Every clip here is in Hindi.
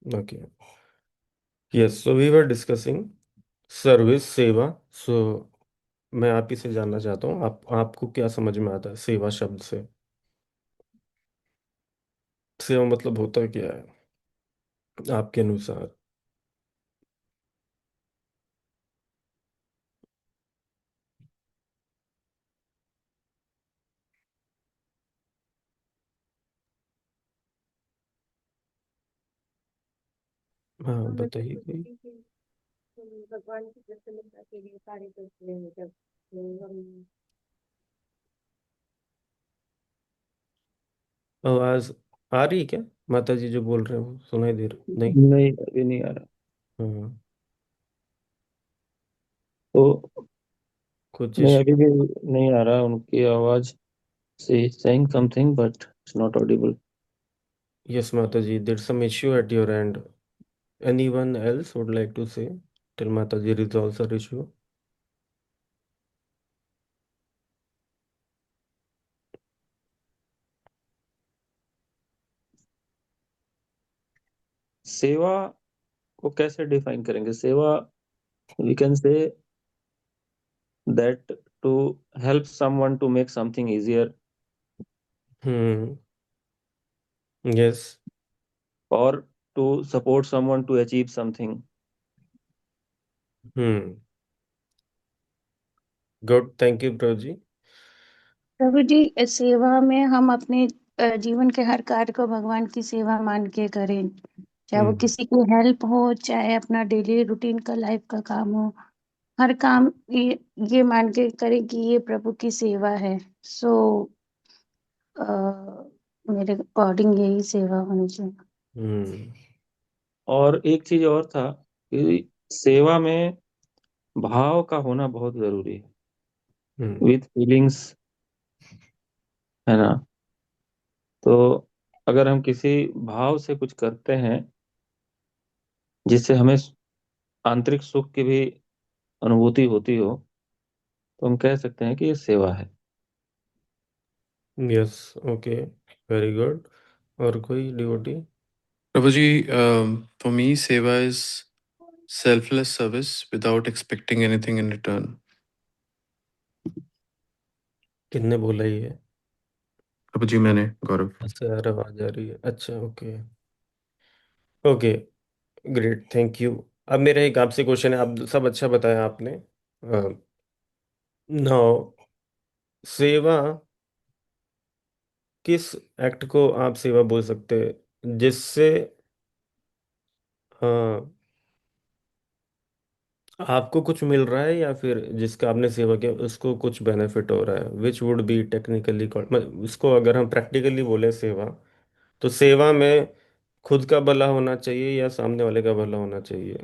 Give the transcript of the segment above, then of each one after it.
Okay. Yes, so we were discussing service, seva. So मैं आप ही से जानना चाहता हूँ, आपको क्या समझ में आता है सेवा शब्द से? सेवा मतलब होता क्या है आपके अनुसार? हाँ, बताइए कोई। कि भगवान की प्रसन्नता के लिए कार्य करते हैं जब हम। आवाज आ रही है क्या? माता जी जो बोल रहे हो सुनाई दे रहा नहीं? नहीं, अभी नहीं आ रहा। हाँ। तो कुछ नहीं, इश्यू? अभी भी नहीं आ रहा उनकी आवाज। से saying something but it's not audible. Yes माता जी, there some issue at your end. Anyone else would like to say till माता जी रिजॉल्व्स हर इश्यू? सेवा को कैसे डिफाइन करेंगे? सेवा, we can say that to help someone to make something easier, hmm. Yes. और to support someone to achieve something. Hmm. Good, thank you Prabhu ji. प्रभु जी, सेवा में हम अपने जीवन के हर कार्य को भगवान की सेवा मान के करें, चाहे वो हम्म। किसी की हेल्प हो, चाहे अपना डेली रूटीन का लाइफ का काम हो। हर काम ये मान के करें कि ये प्रभु की सेवा है। सो मेरे अकॉर्डिंग यही सेवा होनी चाहिए। हम्म। और एक चीज और था कि सेवा में भाव का होना बहुत जरूरी है, हम्म। विथ फीलिंग्स, है ना? तो अगर हम किसी भाव से कुछ करते हैं जिससे हमें आंतरिक सुख की भी अनुभूति होती हो, तो हम कह सकते हैं कि ये सेवा है। यस। Okay, very good. और कोई devotee? Prabhuji, for me, seva is selfless service without expecting anything in return. किसने बोला ये? Prabhuji, मैंने गौरव। अच्छा यार, आवाज आ रही है। अच्छा, okay. Okay, great, thank you. अब मेरा एक आपसे क्वेश्चन है, आप सब अच्छा बताया आपने। नाउ, सेवा, किस एक्ट को आप सेवा बोल सकते हैं जिससे अ, आपको कुछ मिल रहा है, या फिर जिसका आपने सेवा किया उसको कुछ बेनिफिट हो रहा है, which would be technically called, मतलब इसको अगर हम प्रैक्टिकली बोले सेवा, तो सेवा में खुद का भला होना चाहिए या सामने वाले का भला होना चाहिए?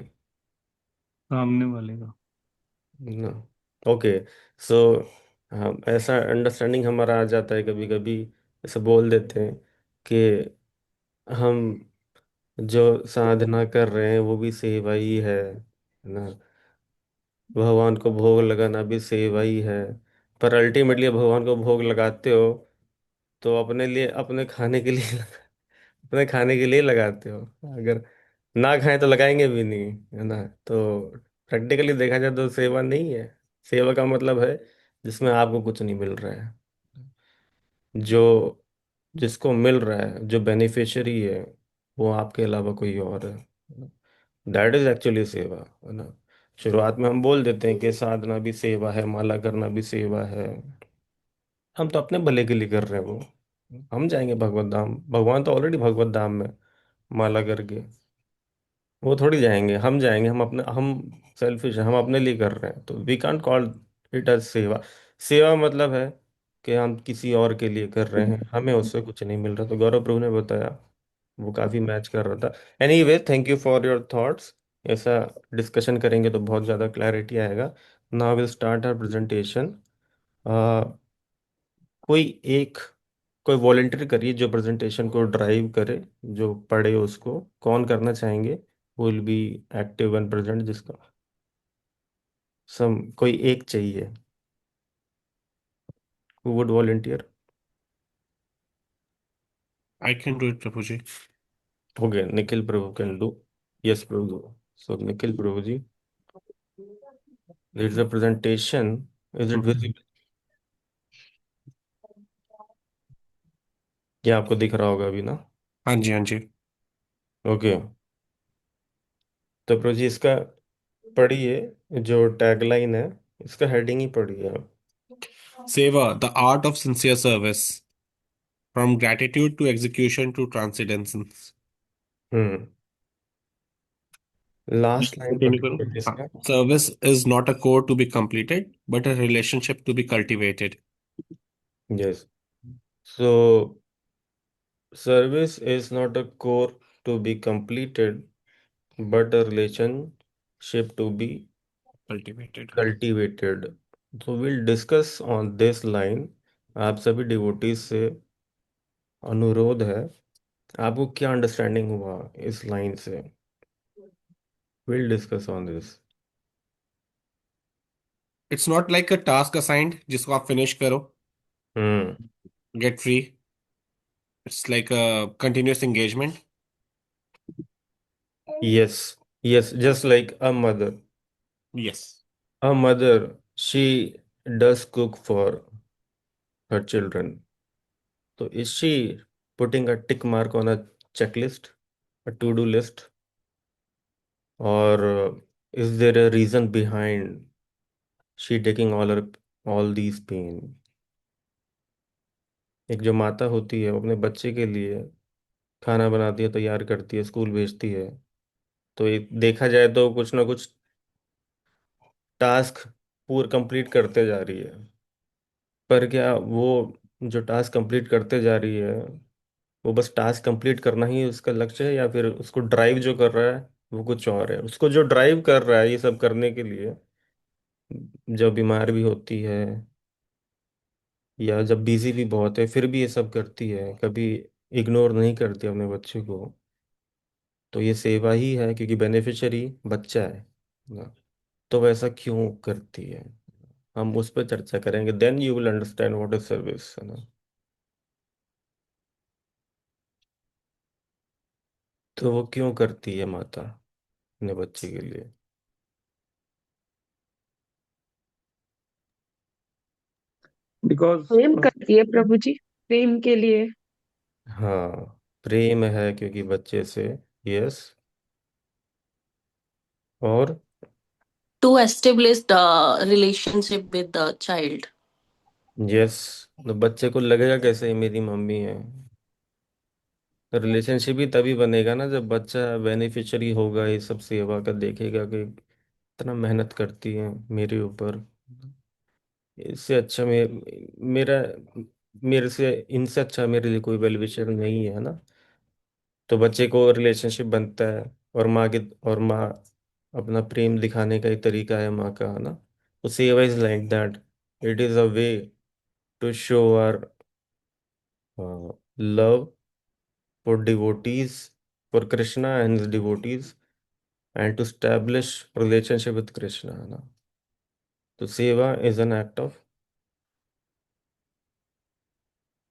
सामने वाले का। ना। ओके। सो हम ऐसा अंडरस्टैंडिंग हमारा आ जाता है कभी कभी, ऐसे बोल देते हैं कि हम जो साधना कर रहे हैं वो भी सेवा ही है ना, भगवान को भोग लगाना भी सेवा ही है। पर अल्टीमेटली भगवान को भोग लगाते हो तो अपने लिए, अपने खाने के लिए अपने खाने के लिए लगाते हो। अगर ना खाएं तो लगाएंगे भी नहीं, है ना? तो प्रैक्टिकली देखा जाए तो सेवा नहीं है। सेवा का मतलब है जिसमें आपको कुछ नहीं मिल रहा है, जो जिसको मिल रहा है, जो बेनिफिशियरी है, वो आपके अलावा कोई और है। दैट इज एक्चुअली सेवा, है ना? शुरुआत में हम बोल देते हैं कि साधना भी सेवा है, माला करना भी सेवा है। हम तो अपने भले के लिए कर रहे हैं वो। हम जाएंगे भगवत धाम, भगवान तो ऑलरेडी भगवत धाम में माला करके, वो थोड़ी जाएंगे, हम जाएंगे। हम अपने, हम सेल्फिश हैं, हम अपने लिए कर रहे हैं, तो we can't call it as seva. सेवा मतलब है कि हम किसी और के लिए कर रहे हैं, हमें उससे कुछ नहीं मिल रहा। तो गौरव प्रभु ने बताया, वो काफी मैच कर रहा था। Anyway, thank you for your thoughts. ऐसा डिस्कशन करेंगे तो बहुत ज़्यादा क्लैरिटी आएगा। Now will start our presentation. कोई एक, कोई वॉलेंटियर करिए जो प्रेजेंटेशन को ड्राइव करे, जो पढ़े उसको। कौन करना चाहेंगे? Will be active and present, जिसका सम कोई एक चाहिए। Who would volunteer? I can do it, Prabhuji. Okay, Nikhil Prabhu can do. Yes, Prabhu. So Nikhil Prabhu ji, there is a presentation. Is it visible? ये आपको दिख रहा होगा अभी ना? हाँ जी, हाँ जी। ओके, तो प्रभु जी इसका पढ़िए, जो टैगलाइन है इसका हेडिंग ही पढ़िए आप। Seva, the art of sincere service, from gratitude to execution to transcendence. Hmm, last line continue करूँ? पढ़िए हाँ। इसका। Service is not a chore to be completed but a relationship to be cultivated. Yes, so service is not a core to be completed, but a relationship to be cultivated. cultivated. So we'll discuss on this line. आप सभी डिवोटीज से अनुरोध है, आपको क्या अंडरस्टैंडिंग हुआ इस लाइन से? Will discuss on this. It's not like a task assigned जिसको आप फिनिश करो, hmm, get free. It's like a continuous engagement. Yes, yes, just like yes. a mother, she does cook for her children. So is she putting a tick mark on a checklist, a to-do list, or is there a reason behind she taking all these pain? एक जो माता होती है वो अपने बच्चे के लिए खाना बनाती है, तैयार करती है, स्कूल भेजती है, तो एक देखा जाए तो कुछ ना कुछ टास्क पूर कंप्लीट करते जा रही है। पर क्या वो जो टास्क कंप्लीट करते जा रही है, वो बस टास्क कंप्लीट करना ही उसका लक्ष्य है, या फिर उसको ड्राइव जो कर रहा है वो कुछ और है? उसको जो ड्राइव कर रहा है ये सब करने के लिए, जब बीमार भी होती है या जब बिजी भी बहुत है, फिर भी ये सब करती है, कभी इग्नोर नहीं करती अपने बच्चे को, तो ये सेवा ही है, क्योंकि बेनिफिशियरी बच्चा है ना। तो वैसा क्यों करती है, हम उस पर चर्चा करेंगे। Then you will understand what is service, है ना। तो वो क्यों करती है माता अपने बच्चे के लिए? बिकॉज प्रेम करती है प्रभु जी, प्रेम के लिए। हाँ, प्रेम है क्योंकि बच्चे से। यस, और To establish the relationship with the child. Yes, तो बच्चे को लगेगा कैसे ये मेरी मम्मी है। रिलेशनशिप ही तभी बनेगा ना जब बच्चा बेनिफिशियरी होगा, ये सब सेवा का देखेगा कि इतना मेहनत करती है मेरे ऊपर। इससे अच्छा मेरा मेरे से इनसे अच्छा मेरे लिए कोई वेल विशर नहीं है ना। तो बच्चे को रिलेशनशिप बनता है, और माँ अपना प्रेम दिखाने का एक तरीका है माँ का, है ना। तो सेवा is like that, it is a way to show our love for devotees, for Krishna and his devotees, and to establish relationship with Krishna, है ना। तो सेवा is an act of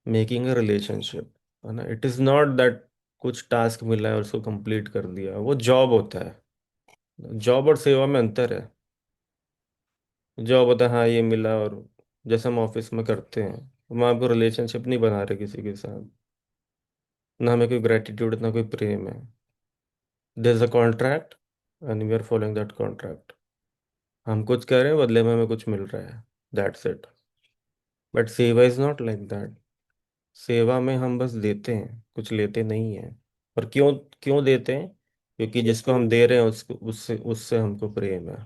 making a relationship, है ना। इट इज नॉट दैट कुछ टास्क मिला है और उसको कंप्लीट कर दिया, वो जॉब होता है। जॉब और सेवा में अंतर है। जॉब होता है हाँ ये मिला, और जैसे हम ऑफिस में करते हैं, वहाँ पर रिलेशनशिप नहीं बना रहे किसी के साथ, ना हमें कोई ग्रेटिट्यूड ना कोई प्रेम है। There is a contract and we are following that contract. हम कुछ कर रहे हैं, बदले में हमें कुछ मिल रहा है, दैट्स इट। बट सेवा इज नॉट लाइक दैट। सेवा में हम बस देते हैं, कुछ लेते नहीं हैं। और क्यों क्यों देते हैं? क्योंकि जिसको हम दे रहे हैं उसको उससे उससे हमको प्रेम है,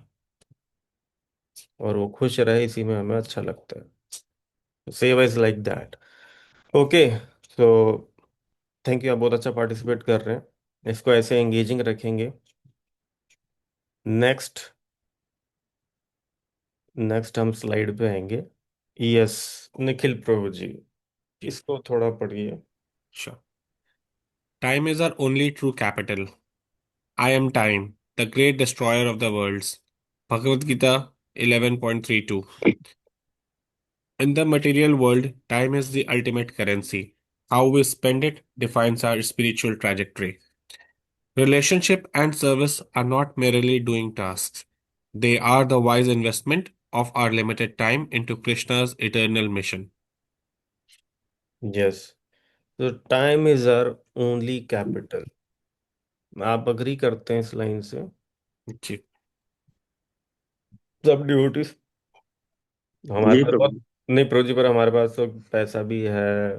और वो खुश रहे, इसी में हमें अच्छा लगता है। सेवा is like that. Okay, so thank you, आप बहुत अच्छा पार्टिसिपेट कर रहे हैं, इसको ऐसे एंगेजिंग रखेंगे। नेक्स्ट नेक्स्ट हम स्लाइड पे आएंगे। यस, निखिल प्रभु जी, इसको थोड़ा पढ़िए। Sure. Time is our only true capital. I am time, the great destroyer of the worlds. Bhagavad Gita 11.32. In the material world, time is the ultimate currency. How we spend it defines our spiritual trajectory. Relationship and service are not merely doing tasks. They are the wise investment of our limited time into Krishna's eternal mission. Yes, तो time is our only capital. आप अग्री करते हैं इस लाइन से? जी। सब ड्यूटीज हमारे जी पास बहुत, प्रभु। नहीं प्रोजी, पर हमारे पास तो पैसा भी है,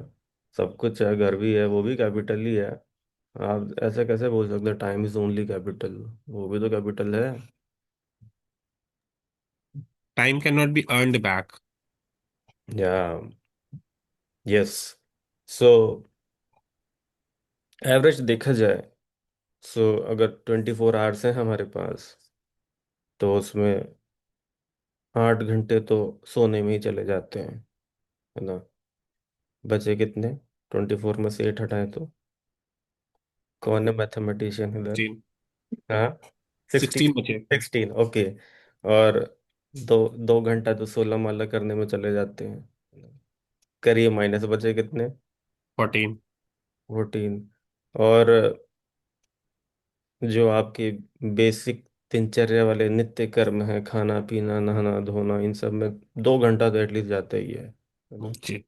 सब कुछ है, घर भी है, वो भी कैपिटल ही है। आप ऐसे कैसे बोल सकते हैं टाइम इज ओनली कैपिटल? वो भी तो कैपिटल है। Time cannot be earned back. या, यस, सो एवरेज देखा जाए, सो अगर 24 आवर्स हैं हमारे पास, तो उसमें 8 घंटे तो सोने में ही चले जाते हैं, है ना? बचे कितने? 24 में से 8 हटाए तो कौन है मैथमेटिशियन इधर? 16, हाँ, 16, 16 बचे। 16, ओके। और दो 2 घंटा तो 16 माला करने में चले जाते हैं। करिए माइनस, बचे कितने? 14। 14। और जो आपके बेसिक दिनचर्या वाले नित्य कर्म है, खाना पीना नहाना धोना, इन सब में 2 घंटा तो एटलीस्ट जाता ही है ना? जी।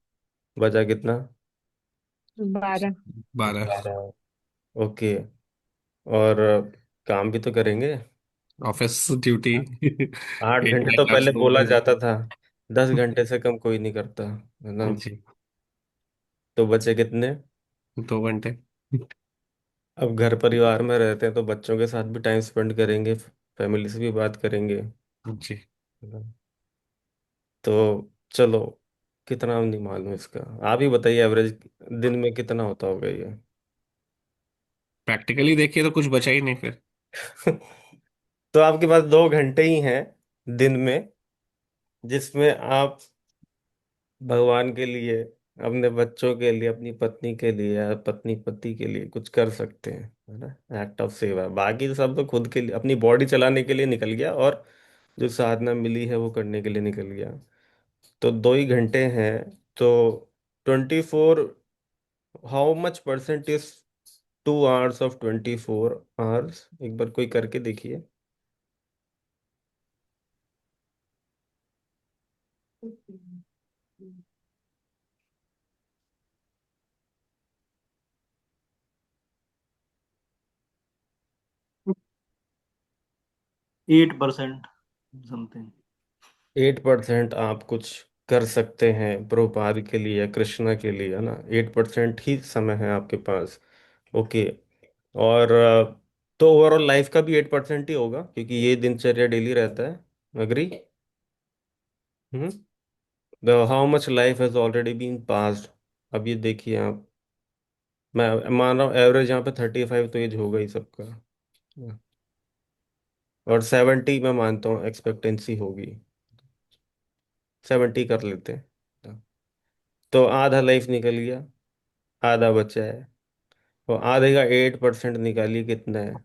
बचा कितना? 12। 12। 12। ओके। और काम भी तो करेंगे। Office duty. हाँ। 8 घंटे तो 8 पहले बोला आवर्स। जाता था, 10 घंटे से कम कोई नहीं करता, है ना? जी। तो बचे कितने? 2 घंटे। अब घर परिवार में रहते हैं तो बच्चों के साथ भी टाइम स्पेंड करेंगे, फैमिली से भी बात करेंगे, जी। है ना? तो चलो, कितना नहीं मालूम इसका, आप ही बताइए एवरेज दिन में कितना होता होगा ये? प्रैक्टिकली देखिए तो कुछ बचा ही नहीं फिर। तो आपके पास 2 घंटे ही हैं दिन में, जिसमें आप भगवान के लिए, अपने बच्चों के लिए, अपनी पत्नी के लिए या पत्नी पति के लिए कुछ कर सकते हैं, है ना? एक्ट ऑफ सेवा। बाकी तो सब तो खुद के लिए, अपनी बॉडी चलाने के लिए निकल गया, और जो साधना मिली है वो करने के लिए निकल गया। तो 2 ही घंटे हैं, तो 24, how much percent is 2 hours of 24 hours? एक बार कोई करके देखिए। 8% समथिंग। 8% आप कुछ कर सकते हैं प्रभुपाद के लिए या कृष्णा के लिए, है ना? 8% ही समय है आपके पास। ओके। और तो ओवरऑल लाइफ का भी 8% ही होगा, क्योंकि ये दिनचर्या डेली रहता है। Agree? Hmm. The how much life has already been passed. अब ये देखिए आप, मैं मान रहा हूँ एवरेज यहाँ पे 35 तो एज होगा ही सबका, और 70 मैं मानता हूँ एक्सपेक्टेंसी होगी। 70 कर लेते हैं, तो आधा लाइफ निकल गया, आधा बचा है। और आधे का 8% निकालिए कितना है,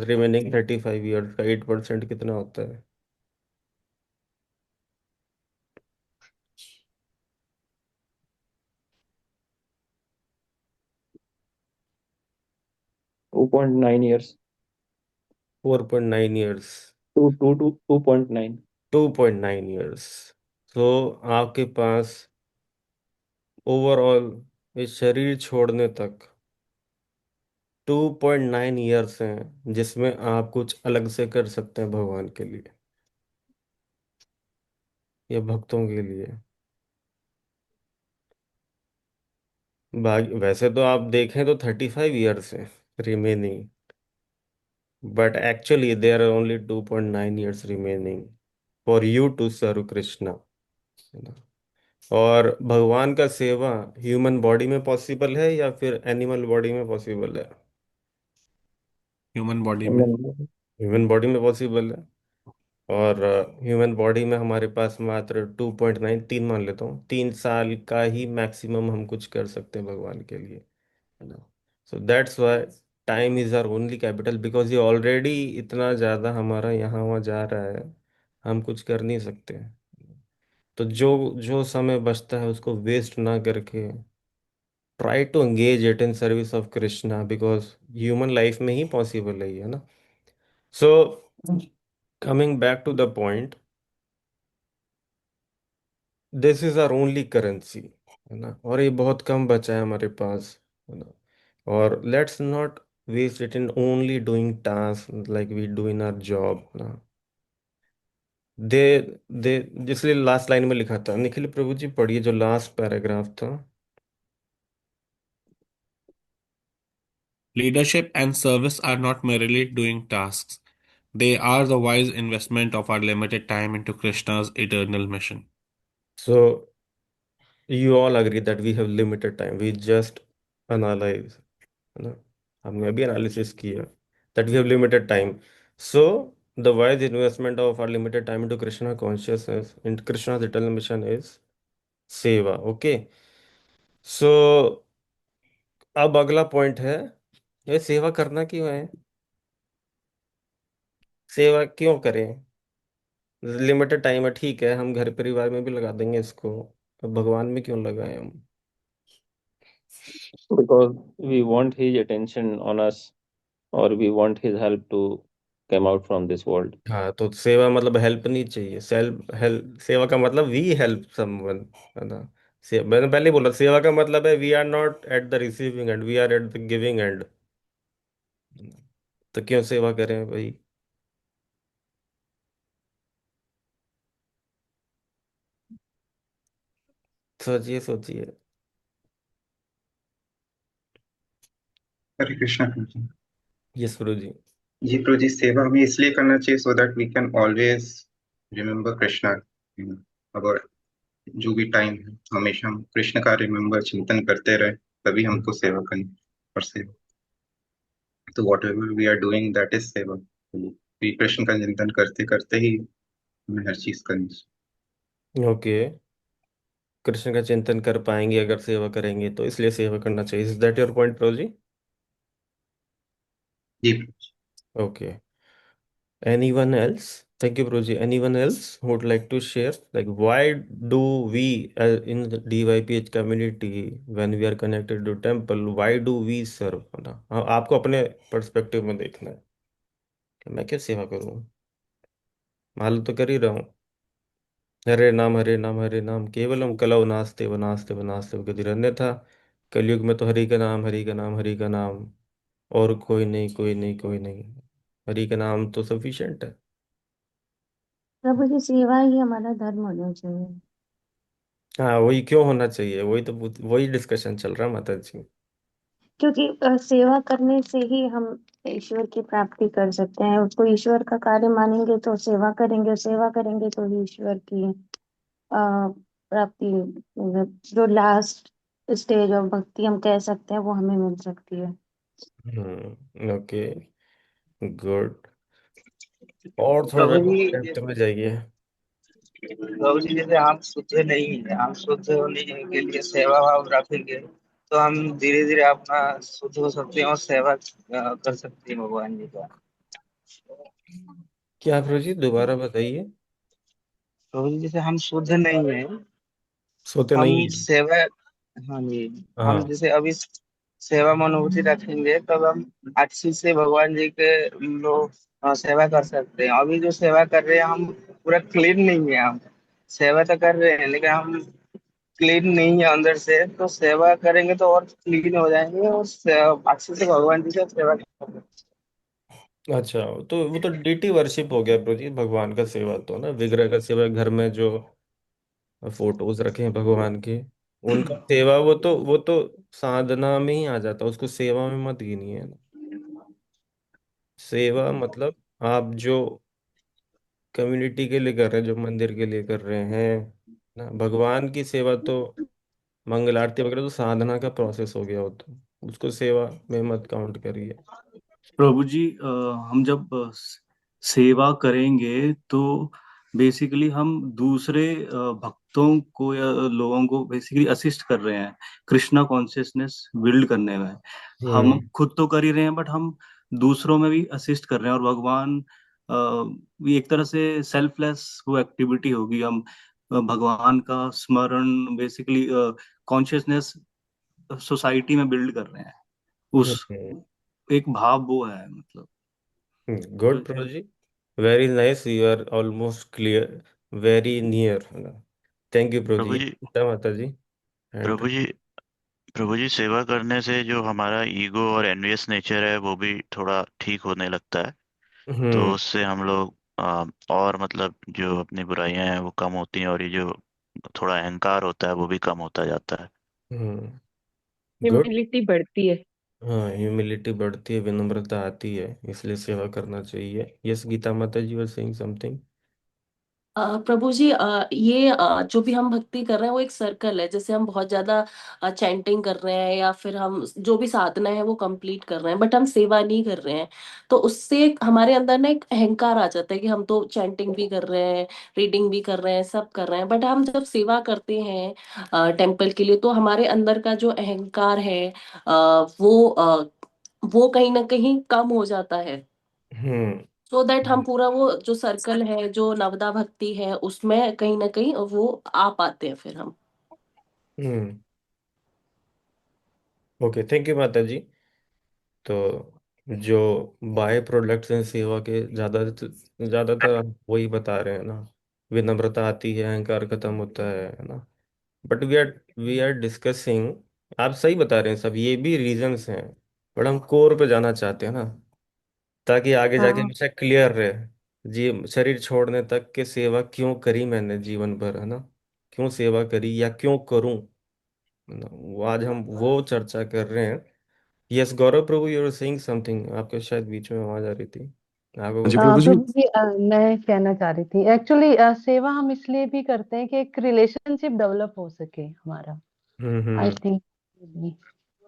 रिमेनिंग 35 ईयर्स का 8% कितना होता है? 2.9 years। 4.9 ईयर्स। 2.9। 2.9 ईयर्स। तो आपके पास ओवरऑल इस शरीर छोड़ने तक 2.9 ईयर्स हैं, जिसमें आप कुछ अलग से कर सकते हैं भगवान के लिए या भक्तों के लिए। वैसे तो आप देखें तो 35 ईयर्स हैं remaining, but actually there are only 2.9 years remaining for you to serve Krishna, है ना? और भगवान का सेवा ह्यूमन बॉडी में पॉसिबल है या फिर एनिमल बॉडी में पॉसिबल है? ह्यूमन बॉडी में। ह्यूमन बॉडी में पॉसिबल है। और ह्यूमन बॉडी में हमारे पास मात्र 2.9, 3 मान लेता हूँ, 3 साल का ही मैक्सिमम हम कुछ कर सकते हैं भगवान के लिए, है ना? So that's why time is our only capital, because ये ऑलरेडी इतना ज़्यादा हमारा यहाँ वहाँ जा रहा है, हम कुछ कर नहीं सकते। तो जो जो समय बचता है उसको वेस्ट ना करके try to engage it in service of Krishna, because human life में ही पॉसिबल है ये, है ना। So coming back to the point, this is our only currency, है ना, और ये बहुत कम बचा है हमारे पास, है ना। और let's not waste it in only doing task like we do in our job ना। दे दे जिसलिए लास्ट लाइन में लिखा था, निखिल प्रभु जी पढ़िए जो लास्ट पैराग्राफ था। Leadership and service are not merely doing tasks. They are the wise investment of our limited time into Krishna's eternal mission. So you all agree that we have limited time, we just analyse, है ना, हमने अभी एनालिसिस किया that we have limited time. So the wise investment of our limited time into Krishna consciousness in Krishna eternal mission is seva. Okay, so अब अगला पॉइंट है, ये सेवा करना क्यों है, सेवा क्यों करें, लिमिटेड टाइम है ठीक है, हम घर परिवार में भी लगा देंगे इसको, तो भगवान में क्यों लगाएं हम। Because we want his attention on us, or we want his help to come out from this world. हाँ, तो सेवा मतलब हेल्प नहीं चाहिए, सेल्फ हेल्प, सेवा का मतलब वी हेल्प समवन, है ना। मैंने पहले ही बोला सेवा का मतलब है we are not at the receiving end, we are at the giving end. तो क्यों सेवा करें भाई। सोचिए सोचिए। हरे कृष्णा प्रभु जी। यस प्रभु जी। जी प्रभु जी, सेवा हमें इसलिए करना चाहिए so that we can always remember Krishna. अगर जो भी टाइम है हमेशा हम कृष्ण का रिमेम्बर चिंतन करते रहे, तभी हमको सेवा करनी। और सेवा तो whatever we are doing that is seva. Shri Krishna का चिंतन करते करते ही हमें हर चीज करनी चाहिए। ओके, कृष्ण का चिंतन कर पाएंगे अगर सेवा करेंगे, तो इसलिए सेवा करना चाहिए। Is that your point prabhu ji. Ji Prabhu ji. Okay, anyone else, thank you Proji, anyone else who would like to share, like why do we in the DYPH community when we are connected to temple, why do we serve, है ना। हाँ, आपको अपने पर्सपेक्टिव में देखना है कि मैं क्या सेवा करूँ, मालूम तो कर ही रहा हूँ। हरे नाम हरे नाम हरे नाम केवलम कलौ नास्ते व नास्ते व नास्ते व गतिरन्य अन्यथा। कलयुग में तो हरि का नाम हरि का नाम हरि का नाम, और कोई नहीं कोई नहीं कोई नहीं, हरि का नाम तो सफिशिएंट है। प्रभु की सेवा ही हमारा धर्म होना चाहिए। हाँ, वही क्यों होना चाहिए, वही तो वही डिस्कशन चल रहा है माता जी। क्योंकि सेवा करने से ही हम ईश्वर की प्राप्ति कर सकते हैं। उसको ईश्वर का कार्य मानेंगे तो सेवा करेंगे, सेवा करेंगे तो ही ईश्वर की प्राप्ति, मतलब जो लास्ट स्टेज ऑफ भक्ति हम कह सकते हैं, वो हमें मिल सकती है। Okay, good. और थोड़ा प्रभु जी डेप्थ में जाइए। प्रभु जी, जैसे हम शुद्ध नहीं है, हम शुद्ध होने के लिए सेवा भाव रखेंगे तो हम धीरे धीरे अपना शुद्ध हो सकते हैं और सेवा कर सकते हैं भगवान जी का। क्या प्रभु जी दोबारा बताइए। प्रभु जी, जैसे हम शुद्ध नहीं है, सोते हम नहीं है। सेवा, हाँ जी, हम हाँ, जैसे अभी सेवा मनोभूति रखेंगे तब हम अच्छी से भगवान जी के लोग सेवा कर सकते हैं। अभी जो सेवा कर रहे हैं हम पूरा क्लीन नहीं है, हम सेवा तो कर रहे हैं लेकिन हम क्लीन नहीं है अंदर से, तो सेवा करेंगे तो और क्लीन हो जाएंगे और अच्छे से भगवान जी का सेवा करेंगे। अच्छा, तो वो तो डीटी वर्शिप हो गया प्रभु जी, भगवान का सेवा तो ना, विग्रह का सेवा, घर में जो फोटोज रखे हैं भगवान के, उनका सेवा, वो तो साधना में ही आ जाता है, उसको सेवा में मत गिनिए ना। सेवा मतलब आप जो कम्युनिटी के लिए कर रहे हैं, जो मंदिर के लिए कर रहे हैं ना, भगवान की सेवा तो मंगल आरती वगैरह तो साधना का प्रोसेस हो गया, हो तो उसको सेवा में मत काउंट करिए। प्रभु जी हम जब सेवा करेंगे तो बेसिकली हम दूसरे भक्तों को या लोगों को बेसिकली असिस्ट कर रहे हैं कृष्णा कॉन्शियसनेस बिल्ड करने में। हम हम्म। खुद तो कर ही रहे हैं बट हम दूसरों में भी असिस्ट कर रहे हैं, और भगवान ये एक तरह से सेल्फलेस वो एक्टिविटी होगी। हम भगवान का स्मरण बेसिकली कॉन्शियसनेस सोसाइटी में बिल्ड कर रहे हैं, उस एक भाव वो है मतलब। गुड तो प्रोजी, very nice, you are almost clear, very near है ना। थैंक यू प्रोजी। प्रभु जी, गीता माता जी एंड। प्रभु जी, प्रभु जी, सेवा करने से जो हमारा ईगो और एनवियस नेचर है वो भी थोड़ा ठीक होने लगता है। तो हम्म उससे हम लोग और मतलब जो अपनी बुराइयां हैं वो कम होती हैं, और ये जो थोड़ा अहंकार होता है वो भी कम होता जाता है। हम्म गुड। ह्यूमिलिटी बढ़ती है। हाँ, ह्यूमिलिटी बढ़ती है, विनम्रता आती है, इसलिए सेवा करना चाहिए। यस गीता माता जी वर सेइंग समथिंग। प्रभु जी, ये जो भी हम भक्ति कर रहे हैं वो एक सर्कल है। जैसे हम बहुत ज्यादा चैंटिंग कर रहे हैं या फिर हम जो भी साधना है वो कंप्लीट कर रहे हैं, बट हम सेवा नहीं कर रहे हैं। तो उससे हमारे अंदर ना एक अहंकार आ जाता है कि हम तो चैंटिंग भी कर रहे हैं, रीडिंग भी कर रहे हैं, सब कर रहे हैं, बट हम जब सेवा करते हैं टेम्पल के लिए, तो हमारे अंदर का जो अहंकार है वो कहीं ना कहीं कम हो जाता है। हम्म सो दैट हम पूरा वो जो सर्कल है, जो नवदा भक्ति है, उसमें कहीं ना कहीं वो आ पाते हैं फिर हम। हम्म ओके, थैंक यू माता जी। तो जो बाय प्रोडक्ट्स हैं सेवा के, ज़्यादातर आप वही बता रहे हैं ना। विनम्रता आती है, अहंकार खत्म होता है ना। बट वी आर डिस्कसिंग, आप सही बता रहे हैं सब, ये भी रीजंस हैं, बट हम कोर पे जाना चाहते हैं ना, ताकि आगे जाके हाँ। हमेशा क्लियर रहे जी, शरीर छोड़ने तक के सेवा क्यों करी मैंने जीवन भर, है ना। क्यों सेवा करी या क्यों करूं, है ना। वो आज हम वो चर्चा कर रहे हैं। Yes Gaurav prabhu, you are saying something, आपके शायद बीच में आवाज आ रही थी, आपको हाँ जी बता। प्रभु जी। प्रभु जी, मैं कहना चाह रही थी एक्चुअली सेवा हम इसलिए भी करते हैं कि एक रिलेशनशिप डेवलप हो सके हमारा। I think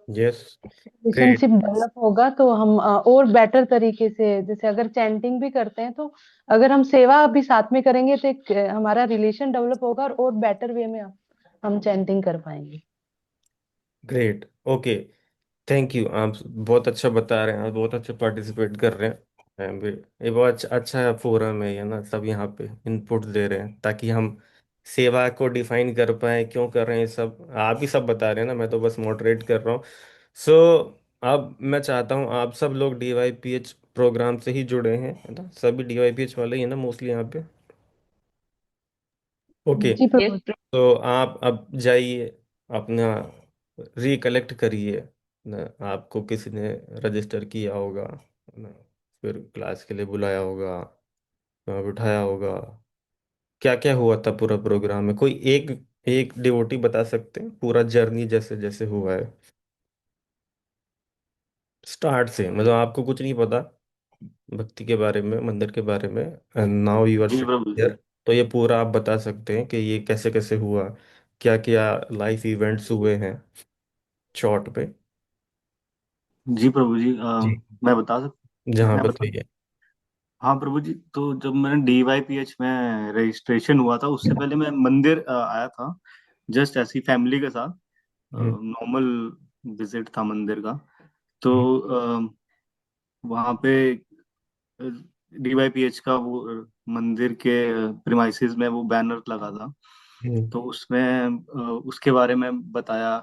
yes, great. Relationship develop होगा तो हम और बेटर तरीके से, जैसे अगर चैंटिंग भी करते हैं तो अगर हम सेवा भी साथ में करेंगे तो एक हमारा रिलेशन डेवलप होगा और बेटर वे में हम चैंटिंग कर पाएंगे। Great, okay, thank you. आप बहुत अच्छा बता रहे हैं, आप बहुत अच्छा पार्टिसिपेट कर रहे हैं। ये बहुत अच्छा फोरम है ये ना, सब यहाँ पे इनपुट दे रहे हैं ताकि हम सेवा को डिफाइन कर पाए, क्यों कर रहे हैं, सब आप ही सब बता रहे हैं ना, मैं तो बस मॉडरेट कर रहा हूँ। सो अब मैं चाहता हूँ आप सब लोग DYPH प्रोग्राम से ही जुड़े हैं, है ना, सभी DYPH वाले ही है ना मोस्टली यहाँ पे। ओके, जी प्रभु। यस। तो आप अब जाइए, अपना रिकलेक्ट करिए ना। आपको किसी ने रजिस्टर किया होगा ना, फिर क्लास के लिए बुलाया होगा, वहाँ बिठाया होगा, क्या क्या हुआ था पूरा प्रोग्राम में, कोई एक एक डिवोटी बता सकते हैं पूरा जर्नी जैसे जैसे हुआ है, स्टार्ट से, मतलब आपको कुछ नहीं पता भक्ति के बारे में, मंदिर के बारे में, now you are ji Prabhu ji. Here, तो ये पूरा आप बता सकते हैं कि ये कैसे कैसे हुआ, क्या क्या लाइफ इवेंट्स हुए हैं, शॉर्ट पे। जी प्रभु जी, जी, मैं बता सक जहाँ मैं बता बताइए। हाँ प्रभु जी, तो जब मैंने DYPH में रजिस्ट्रेशन हुआ था उससे पहले मैं मंदिर आया था, जस्ट ऐसी फैमिली के साथ, हम्म नॉर्मल विजिट था मंदिर का। तो हम्म वहाँ पे DYPH का वो मंदिर के प्रिमाइसेस में वो बैनर लगा था। हम्म तो उसमें उसके बारे में बताया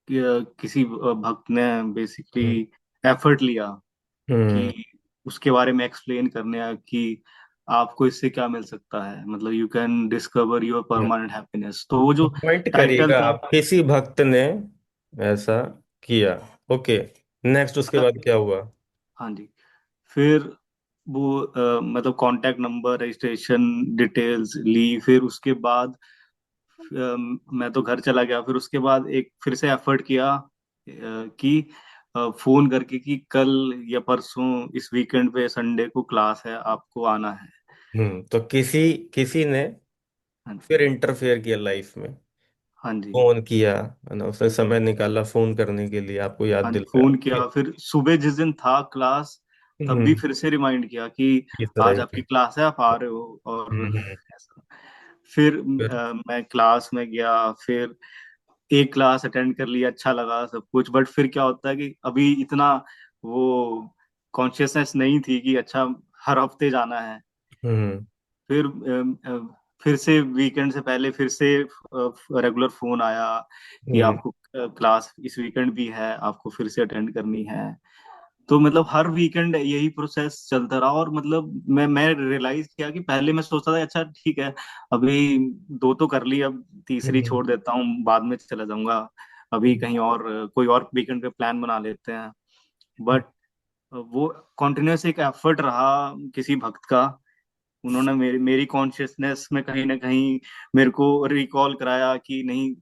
कि किसी भक्त ने बेसिकली हम्म एफर्ट लिया हम्म, कि उसके बारे में एक्सप्लेन करने कि आपको इससे क्या मिल सकता है, मतलब you can discover your permanent happiness. तो वो जो पॉइंट टाइटल करिएगा था। आप, किसी भक्त ने ऐसा किया। ओके, नेक्स्ट उसके बाद क्या हुआ। हाँ जी। फिर वो मतलब कांटेक्ट नंबर, रजिस्ट्रेशन डिटेल्स ली। फिर उसके बाद मैं तो घर चला गया। फिर उसके बाद एक फिर से एफर्ट किया कि फोन करके कि कल या परसों इस वीकेंड पे संडे को क्लास है, आपको आना है। तो किसी किसी ने हाँ जी। फिर इंटरफेयर किया लाइफ में, हाँ जी। फोन किया, है ना, उसने समय निकाला फोन करने के लिए, आपको याद हाँ जी, दिलाया। फोन किया। फिर सुबह जिस दिन था क्लास, तब भी हम्म फिर से रिमाइंड किया कि इस तरह आज की। आपकी क्लास है, आप आ रहे हो। और हम्म ऐसा। फिर फिर मैं क्लास में गया। फिर एक क्लास अटेंड कर लिया, अच्छा लगा सब कुछ। बट फिर क्या होता है कि अभी इतना वो कॉन्शियसनेस नहीं थी कि अच्छा हर हफ्ते जाना है। हम्म फिर फिर से वीकेंड से पहले फिर से रेगुलर फोन आया कि हम्म। आपको क्लास इस वीकेंड भी है, आपको फिर से अटेंड करनी है। तो मतलब हर वीकेंड यही प्रोसेस चलता रहा। और मतलब मैं रियलाइज किया कि पहले मैं सोचता था अच्छा ठीक है, अभी दो तो कर ली, अब तीसरी हम्म। छोड़ देता हूँ, बाद में चला जाऊंगा, अभी कहीं और कोई और वीकेंड पे प्लान बना लेते हैं। बट वो कॉन्टिन्यूस एक एफर्ट रहा किसी भक्त का। उन्होंने मेरी मेरी कॉन्शियसनेस में कहीं ना कहीं मेरे को रिकॉल कराया कि नहीं,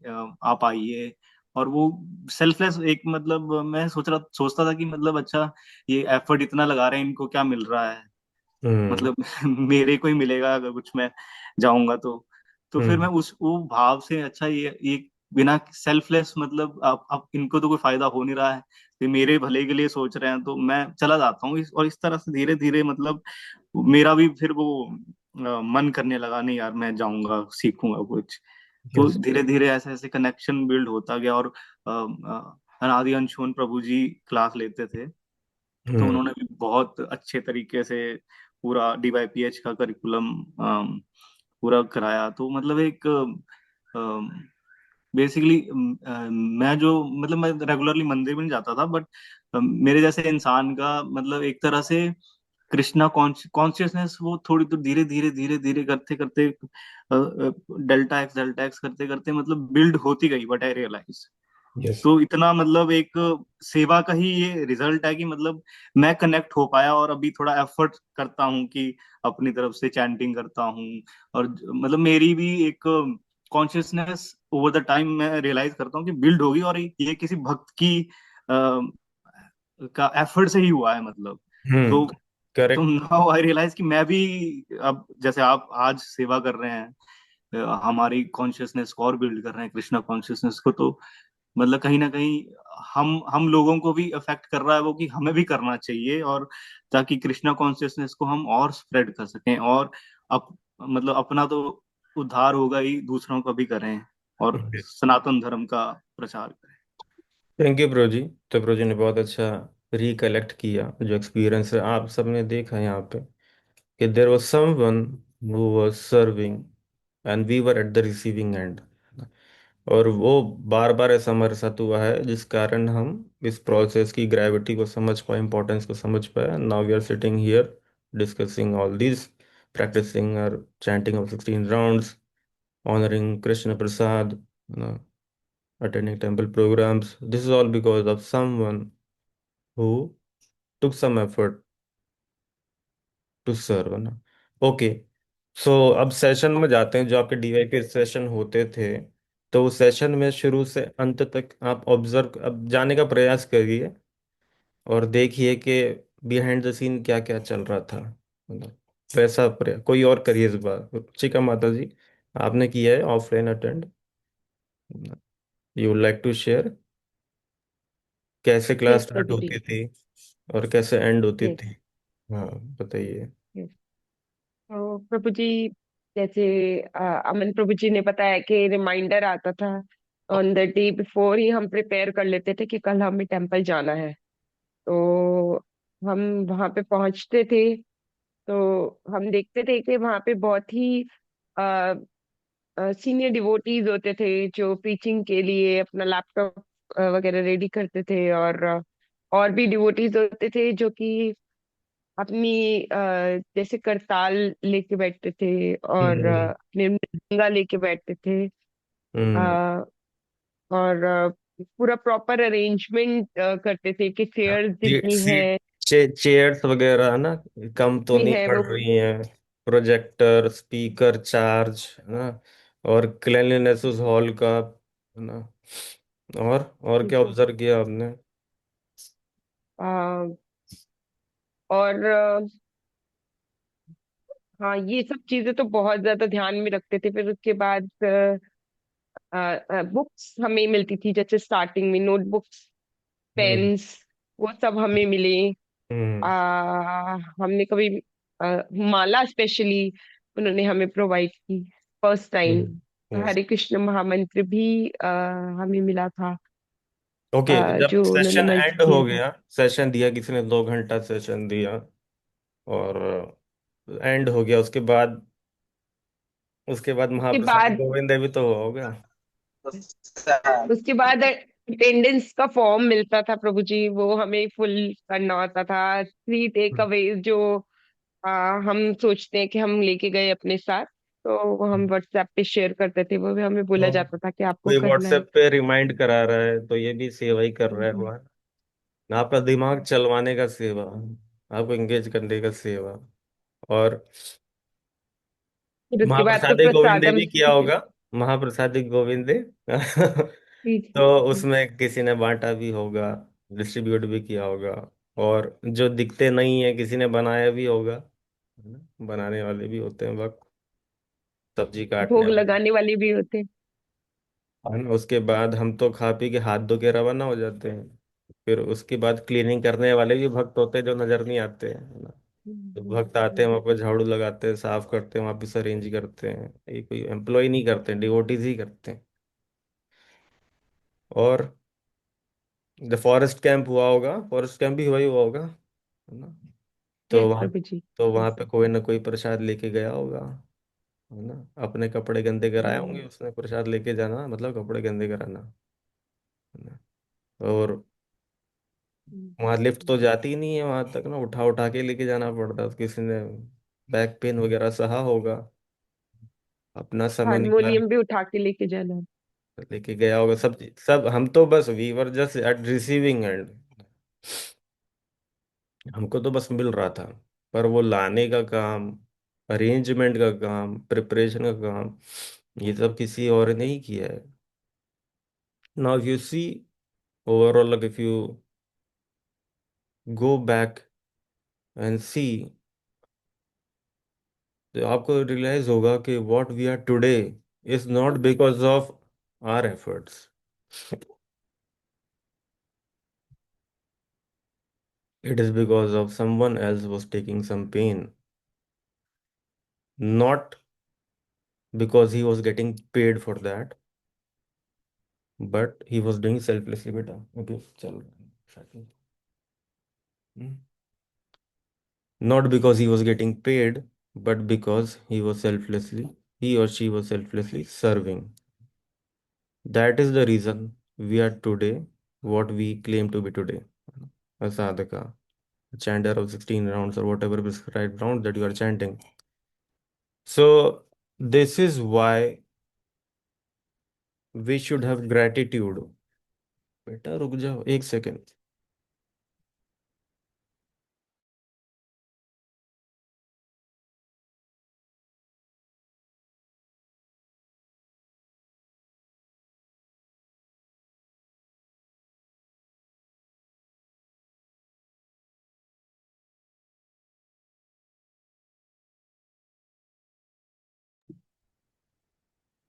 आप आइए। और वो सेल्फलेस एक मतलब मैं सोचता था कि मतलब अच्छा, ये एफर्ट इतना लगा रहे हैं, इनको क्या मिल रहा है, हम्म। मतलब मेरे को ही मिलेगा अगर कुछ मैं जाऊंगा तो फिर मैं हम्म। उस वो भाव से अच्छा ये बिना सेल्फलेस मतलब आप इनको तो कोई फायदा हो नहीं रहा है, ये मेरे भले के लिए सोच रहे हैं, तो मैं चला जाता हूँ और इस तरह से धीरे धीरे मतलब मेरा भी फिर वो मन करने लगा, नहीं यार मैं जाऊंगा सीखूंगा कुछ। तो यस। धीरे धीरे ऐसे ऐसे कनेक्शन बिल्ड होता गया। और अनादि अनशोन प्रभु जी क्लास लेते थे, तो हम्म। उन्होंने भी बहुत अच्छे तरीके से पूरा DYPH का करिकुलम पूरा कराया। तो मतलब एक बेसिकली मैं जो मतलब मैं रेगुलरली मंदिर भी नहीं जाता था, बट मेरे जैसे इंसान का मतलब एक तरह से कृष्णा कॉन्शियसनेस वो थोड़ी तो धीरे धीरे धीरे धीरे करते करते डेल्टा एक्स करते करते मतलब बिल्ड होती गई, बट आई रियलाइज। यस। तो इतना मतलब एक सेवा का ही ये रिजल्ट है कि मतलब मैं कनेक्ट हो पाया और अभी थोड़ा एफर्ट करता हूँ कि अपनी तरफ से चैंटिंग करता हूँ। और मतलब मेरी भी एक कॉन्शियसनेस ओवर द टाइम मैं रियलाइज करता हूँ कि बिल्ड होगी, और ये किसी भक्त की का एफर्ट से ही हुआ है मतलब। तो हम्म। तो करेक्ट। नाउ आई रियलाइज कि मैं भी अब जैसे आप आज सेवा कर रहे हैं, हमारी कॉन्शियसनेस को और बिल्ड कर रहे हैं कृष्णा कॉन्शियसनेस को, तो मतलब कहीं ना कहीं हम लोगों को भी अफेक्ट कर रहा है वो, कि हमें भी करना चाहिए, और ताकि कृष्णा कॉन्शियसनेस को हम और स्प्रेड कर सकें, और मतलब अपना तो उद्धार होगा ही, दूसरों का भी करें और सनातन धर्म का प्रचार करें। थैंक यू प्रो जी। तो प्रो जी ने बहुत अच्छा रिकलेक्ट किया जो एक्सपीरियंस है आप सबने देखा यहाँ पे कि there was someone who was serving and we were at the receiving end. और वो बार बार ऐसा हमारे साथ हुआ है जिस कारण हम इस प्रोसेस की ग्रेविटी को समझ पाए, इंपॉर्टेंस को समझ पाए। Now we are sitting here discussing all this, practising और chanting of 16 rounds, honouring Krishna prasad, attending temple programs. This is all because of someone who took some effort to serve, है ना। ओके। सो अब सेशन में जाते हैं, जो आपके DYP सेशन होते थे। तो उस सेशन में शुरू से अंत तक आप ऑब्जर्व अब जाने का प्रयास करिए और देखिए कि बिहाइंड द सीन क्या क्या चल रहा था, मतलब वैसा प्रयास कोई और करिए इस बार। चिका माता जी, आपने किया है offline attend, you would like to share कैसे classes start Prabhu ji. होती थी और कैसे एंड होती यस। थी। हाँ, बताइए। यस। तो प्रभु जी, जैसे अमन प्रभु जी ने बताया कि रिमाइंडर आता था on the day before he, हम प्रिपेयर कर लेते थे कि कल हमें टेम्पल जाना है। तो हम वहां पे पहुंचते थे, तो हम देखते थे कि वहां पे बहुत ही सीनियर डिवोटीज होते थे जो प्रीचिंग के लिए अपना लैपटॉप वगैरह रेडी करते थे, और भी डिवोटीज होते थे जो कि अपनी जैसे करताल लेके बैठते थे, और हम्म। अपने मृदंगा लेके बैठते थे। हम्म। अ, और पूरा प्रॉपर अरेंजमेंट करते थे कि चेयर्स जितनी सीट, है चेयर्स वगैरह है ना, कम तो भी नहीं है पड़ वो। रही हैं। प्रोजेक्टर, स्पीकर चार्ज, है ना। और क्लेanलीनेस उस हॉल का, है ना। और क्या ऑब्जर्व किया आपने। अ, और हाँ, ये सब चीजें तो बहुत ज्यादा ध्यान में रखते थे। फिर उसके बाद बुक्स हमें मिलती थी, जैसे स्टार्टिंग में नोटबुक्स, हम्म। पेन्स, वो सब हमें मिले। हम्म। हमने कभी माला स्पेशली उन्होंने हमें प्रोवाइड की फर्स्ट टाइम। यस। हरे कृष्ण महामंत्र भी हमें मिला था, ओके, जब जो उन्होंने सेशन मंत्र एंड दिया हो था। गया, सेशन दिया किसी ने 2 घंटा सेशन दिया और एंड हो गया, उसके बाद उसके बाद उसके महाप्रसाद बाद गोविंद देव भी तो हुआ होगा। उसके बाद अटेंडेंस का फॉर्म मिलता था प्रभु जी, वो हमें फुल करना होता था। 3 टेक अवे जो हम सोचते हैं कि हम लेके गए अपने साथ, तो वो हम व्हाट्सएप पे शेयर करते थे, वो भी हमें बोला तो जाता था कि आपको कोई करना है। व्हाट्सएप पे रिमाइंड करा रहा है तो ये भी सेवा ही कर रहा है हम्म। वो, है ना। आपका दिमाग चलवाने का सेवा, आपको एंगेज करने का सेवा। और फिर उसके बाद तो महाप्रसादी गोविंदे प्रसादम भी किया होगा, महाप्रसादी गोविंदे। तो उसमें किसी ने बांटा भी होगा, डिस्ट्रीब्यूट भी किया होगा। और जो दिखते नहीं है किसी ने बनाया भी होगा, है ना? बनाने वाले भी होते हैं वक्त, सब्जी काटने भोग वाले। लगाने वाले भी होते हैं। है ना? उसके बाद हम तो खा पी के हाथ धो के रवाना हो जाते हैं। फिर उसके बाद क्लीनिंग करने वाले भी भक्त होते हैं जो नजर नहीं आते हैं, है ना। तो भक्त आते हैं वहाँ पे, झाड़ू लगाते हैं, साफ करते हैं, वापस अरेंज करते हैं। ये कोई एम्प्लॉय नहीं करते हैं, डिवोटीज ही करते हैं। और जब फॉरेस्ट कैंप हुआ होगा, फॉरेस्ट कैंप भी हुआ होगा, है ना। तो यस वहाँ प्रभु जी। तो वहाँ पे कोई ना कोई प्रसाद लेके गया होगा, है ना। अपने कपड़े गंदे कराए होंगे उसने, प्रसाद लेके जाना मतलब कपड़े गंदे कराना, है ना। और वहाँ लिफ्ट तो जाती ही नहीं है वहां तक ना, उठा उठा के लेके जाना पड़ता है। तो किसी ने बैक पेन वगैरह सहा होगा, अपना समय निकाल हारमोनियम भी उठा के लेके जाना है। लेके गया होगा। सब सब हम तो बस we were just at receiving end, हमको तो बस मिल रहा था। पर वो लाने का काम, अरेंजमेंट का काम, प्रिपरेशन का काम, ये सब किसी और ने ही किया है। Now you see overall, if you go back and see, तो आपको रियलाइज होगा कि what we are today is not because of our efforts, it is because of someone else was taking some pain, not because he was getting paid for that, but he was doing selflessly. बेटा okay चल रहा है। Hmm? Not because he was getting paid, but because he or she was selflessly serving. That is the reason we are today what we claim to be today. A sadhaka, a chanter of 16 rounds or whatever prescribed rounds that you are chanting. So this is why we should have gratitude. बेटा रुक जाओ एक second.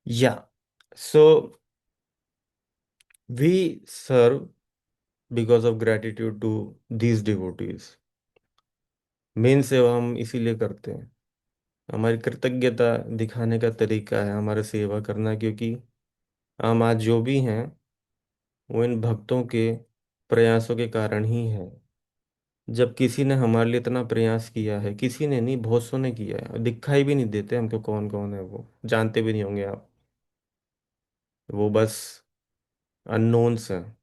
Yeah, so we serve because of gratitude to these devotees। Main सेवा हम इसीलिए करते हैं, हमारी कृतज्ञता दिखाने का तरीका है हमारा सेवा करना, क्योंकि हम आज जो भी हैं वो इन भक्तों के प्रयासों के कारण ही है। जब किसी ने हमारे लिए इतना प्रयास किया है, किसी ने नहीं बहुत सौ ने किया है, दिखाई भी नहीं देते हमको कौन कौन है, वो जानते भी नहीं होंगे आप, वो बस अननोन्स हैं।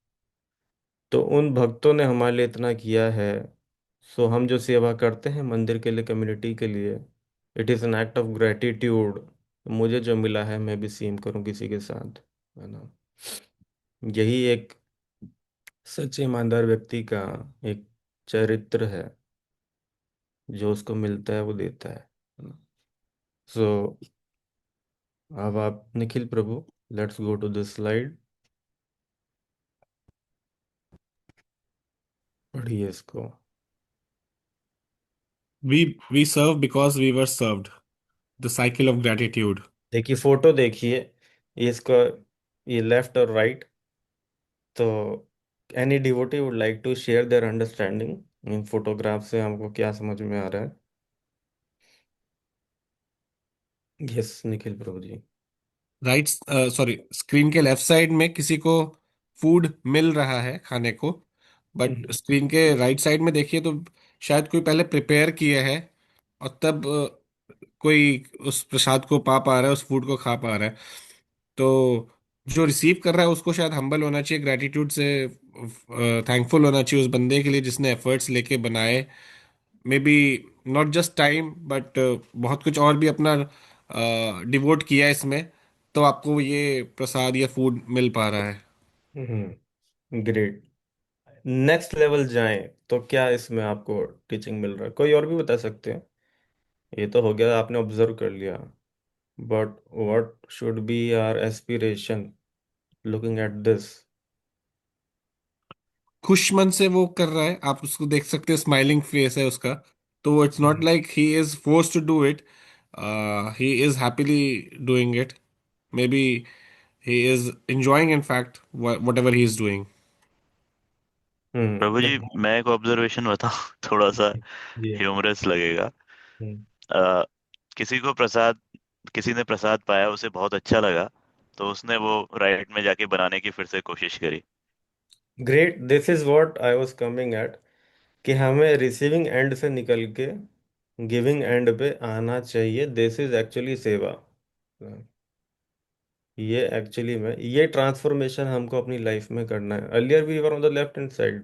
तो उन भक्तों ने हमारे लिए इतना किया है, सो हम जो सेवा करते हैं मंदिर के लिए, कम्युनिटी के लिए, it is an act of gratitude. मुझे जो मिला है मैं भी सेम करूं किसी के साथ, है ना। यही एक सच्चे ईमानदार व्यक्ति का एक चरित्र है, जो उसको मिलता है वो देता है ना। सो अब आप Nikhil Prabhu, let's go to this slide, पढ़िए इसको। We serve because we were served. The cycle of gratitude. देखिए फोटो देखिए, ये इसका, ये लेफ्ट और राइट। तो any devotee would like to share their understanding in photograph से, हमको क्या समझ में आ रहा है। Yes Nikhil Prabhu ji. Right, sorry, screen के लेफ्ट साइड में किसी को फूड मिल रहा है खाने को, बट हम्म। स्क्रीन के राइट साइड में देखिए तो शायद कोई पहले प्रिपेयर किया है और तब कोई उस प्रसाद को पा पा रहा है, उस फूड को खा पा रहा है। तो जो रिसीव कर रहा है उसको शायद हम्बल होना चाहिए, ग्रेटिट्यूड से थैंकफुल होना चाहिए उस बंदे के लिए जिसने एफर्ट्स लेके बनाए। May be not just time but बहुत कुछ और भी अपना डिवोट किया इसमें, तो आपको ये प्रसाद या फूड मिल पा रहा है। ग्रेट। नेक्स्ट लेवल जाएं तो क्या इसमें आपको टीचिंग मिल रहा है? कोई और भी बता सकते हैं? ये तो हो गया, आपने ऑब्जर्व कर लिया, but what should be our aspiration looking at this? खुश मन से वो कर रहा है, आप उसको देख सकते हैं, स्माइलिंग फेस है उसका। तो it's not like he is force to do it, he is happily doing it. Maybe he is enjoying in fact whatever he is doing. Prabhu ji, hmm. मैं एक ऑब्जर्वेशन बताऊं थोड़ा सा जी। ह्यूमरस लगेगा। हम्म। अ, किसी को प्रसाद किसी ने प्रसाद पाया, उसे बहुत अच्छा लगा, तो उसने वो राइट में जाके बनाने की फिर से कोशिश करी। Great, this is what I was coming at, कि हमें रिसीविंग एंड से निकल के गिविंग एंड पे आना चाहिए। दिस इज एक्चुअली सेवा। ये एक्चुअली में ये ट्रांसफॉर्मेशन हमको अपनी लाइफ में करना है। Earlier we were on the left hand side,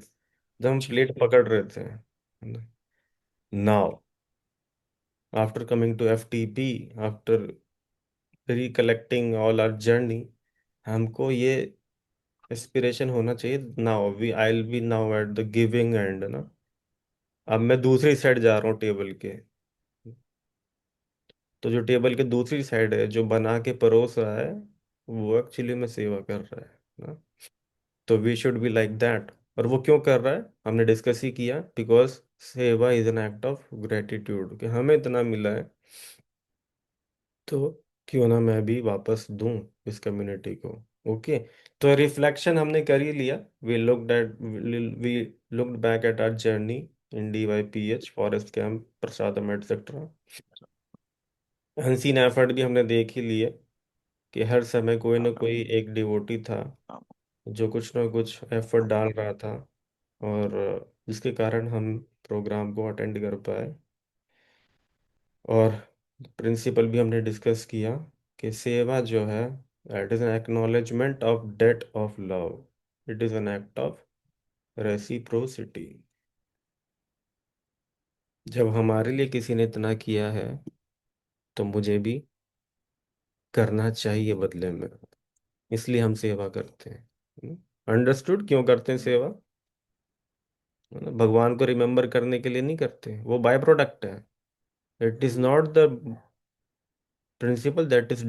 जब हम जी। प्लेट पकड़ रहे थे। Now after coming to FTP, after recollecting all our journey, हमको ये एस्पिरेशन होना चाहिए। Now we I will be now at the giving end ना। अब मैं दूसरी साइड जा रहा हूँ टेबल के, तो जो टेबल के दूसरी साइड है, जो बना के परोस रहा है, वो एक्चुअली में सेवा कर रहा है ना। तो we should be like that. और वो क्यों कर रहा है हमने डिस्कस ही किया, बिकॉज सेवा is an act of gratitude, कि हमें इतना मिला है तो क्यों ना मैं भी वापस दूं इस कम्युनिटी को। ओके, तो रिफ्लेक्शन हमने कर ही लिया। We looked back at our journey in DYPH, forest camp, prasadam etcetera. Unseen effort भी हमने देख ही लिए, कि हर समय कोई ना कोई एक डिवोटी था जो कुछ ना कुछ एफर्ट डाल रहा था, और जिसके कारण हम प्रोग्राम को अटेंड कर पाए। और प्रिंसिपल भी हमने डिस्कस किया कि सेवा जो है, it is an acknowledgement of debt of love, it is an act of reciprocity. जब हमारे लिए किसी ने इतना किया है तो मुझे भी करना चाहिए बदले में, इसलिए हम सेवा करते हैं। अंडरस्टूड क्यों करते हैं सेवा? है ना? भगवान को रिमेम्बर करने के लिए नहीं करते, वो बाय प्रोडक्ट है। It is not the principle that is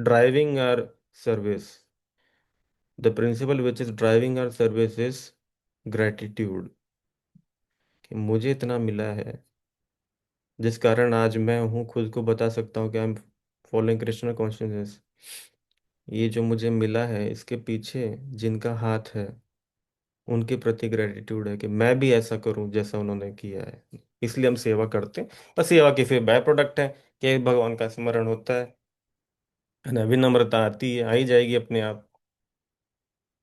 driving our service. The principle which is driving our service is gratitude, कि मुझे इतना मिला है जिस कारण आज मैं हूँ, खुद को बता सकता हूँ कि I am following Krishna consciousness. ये जो मुझे मिला है, इसके पीछे जिनका हाथ है उनके प्रति ग्रेटिट्यूड है, कि मैं भी ऐसा करूं जैसा उन्होंने किया है। इसलिए हम सेवा करते हैं। पर सेवा की फिर बाय प्रोडक्ट है कि भगवान का स्मरण होता है ना, विनम्रता आती है, आ ही जाएगी अपने आप।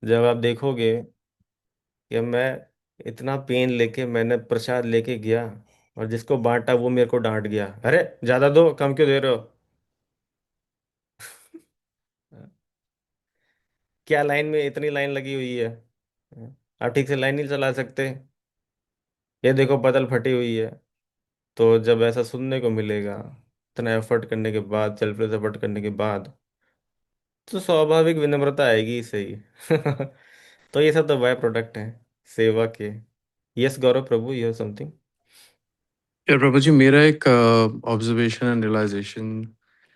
जब आप देखोगे कि मैं इतना पेन लेके मैंने प्रसाद लेके गया, और जिसको बांटा वो मेरे को डांट गया, अरे ज्यादा दो, कम क्यों दे रहे हो? क्या लाइन में इतनी लाइन लगी हुई है? आप ठीक से लाइन नहीं चला सकते? ये देखो बदल फटी हुई है। तो जब ऐसा सुनने को मिलेगा, इतना एफर्ट करने के बाद, सेल्फलेस एफर्ट करने के बाद, तो स्वाभाविक विनम्रता आएगी ही सही। तो ये सब तो बाय प्रोडक्ट है सेवा के। Yes Gaurav prabhu, you have something? या प्रभु जी, मेरा एक ऑब्जर्वेशन एंड रियलाइजेशन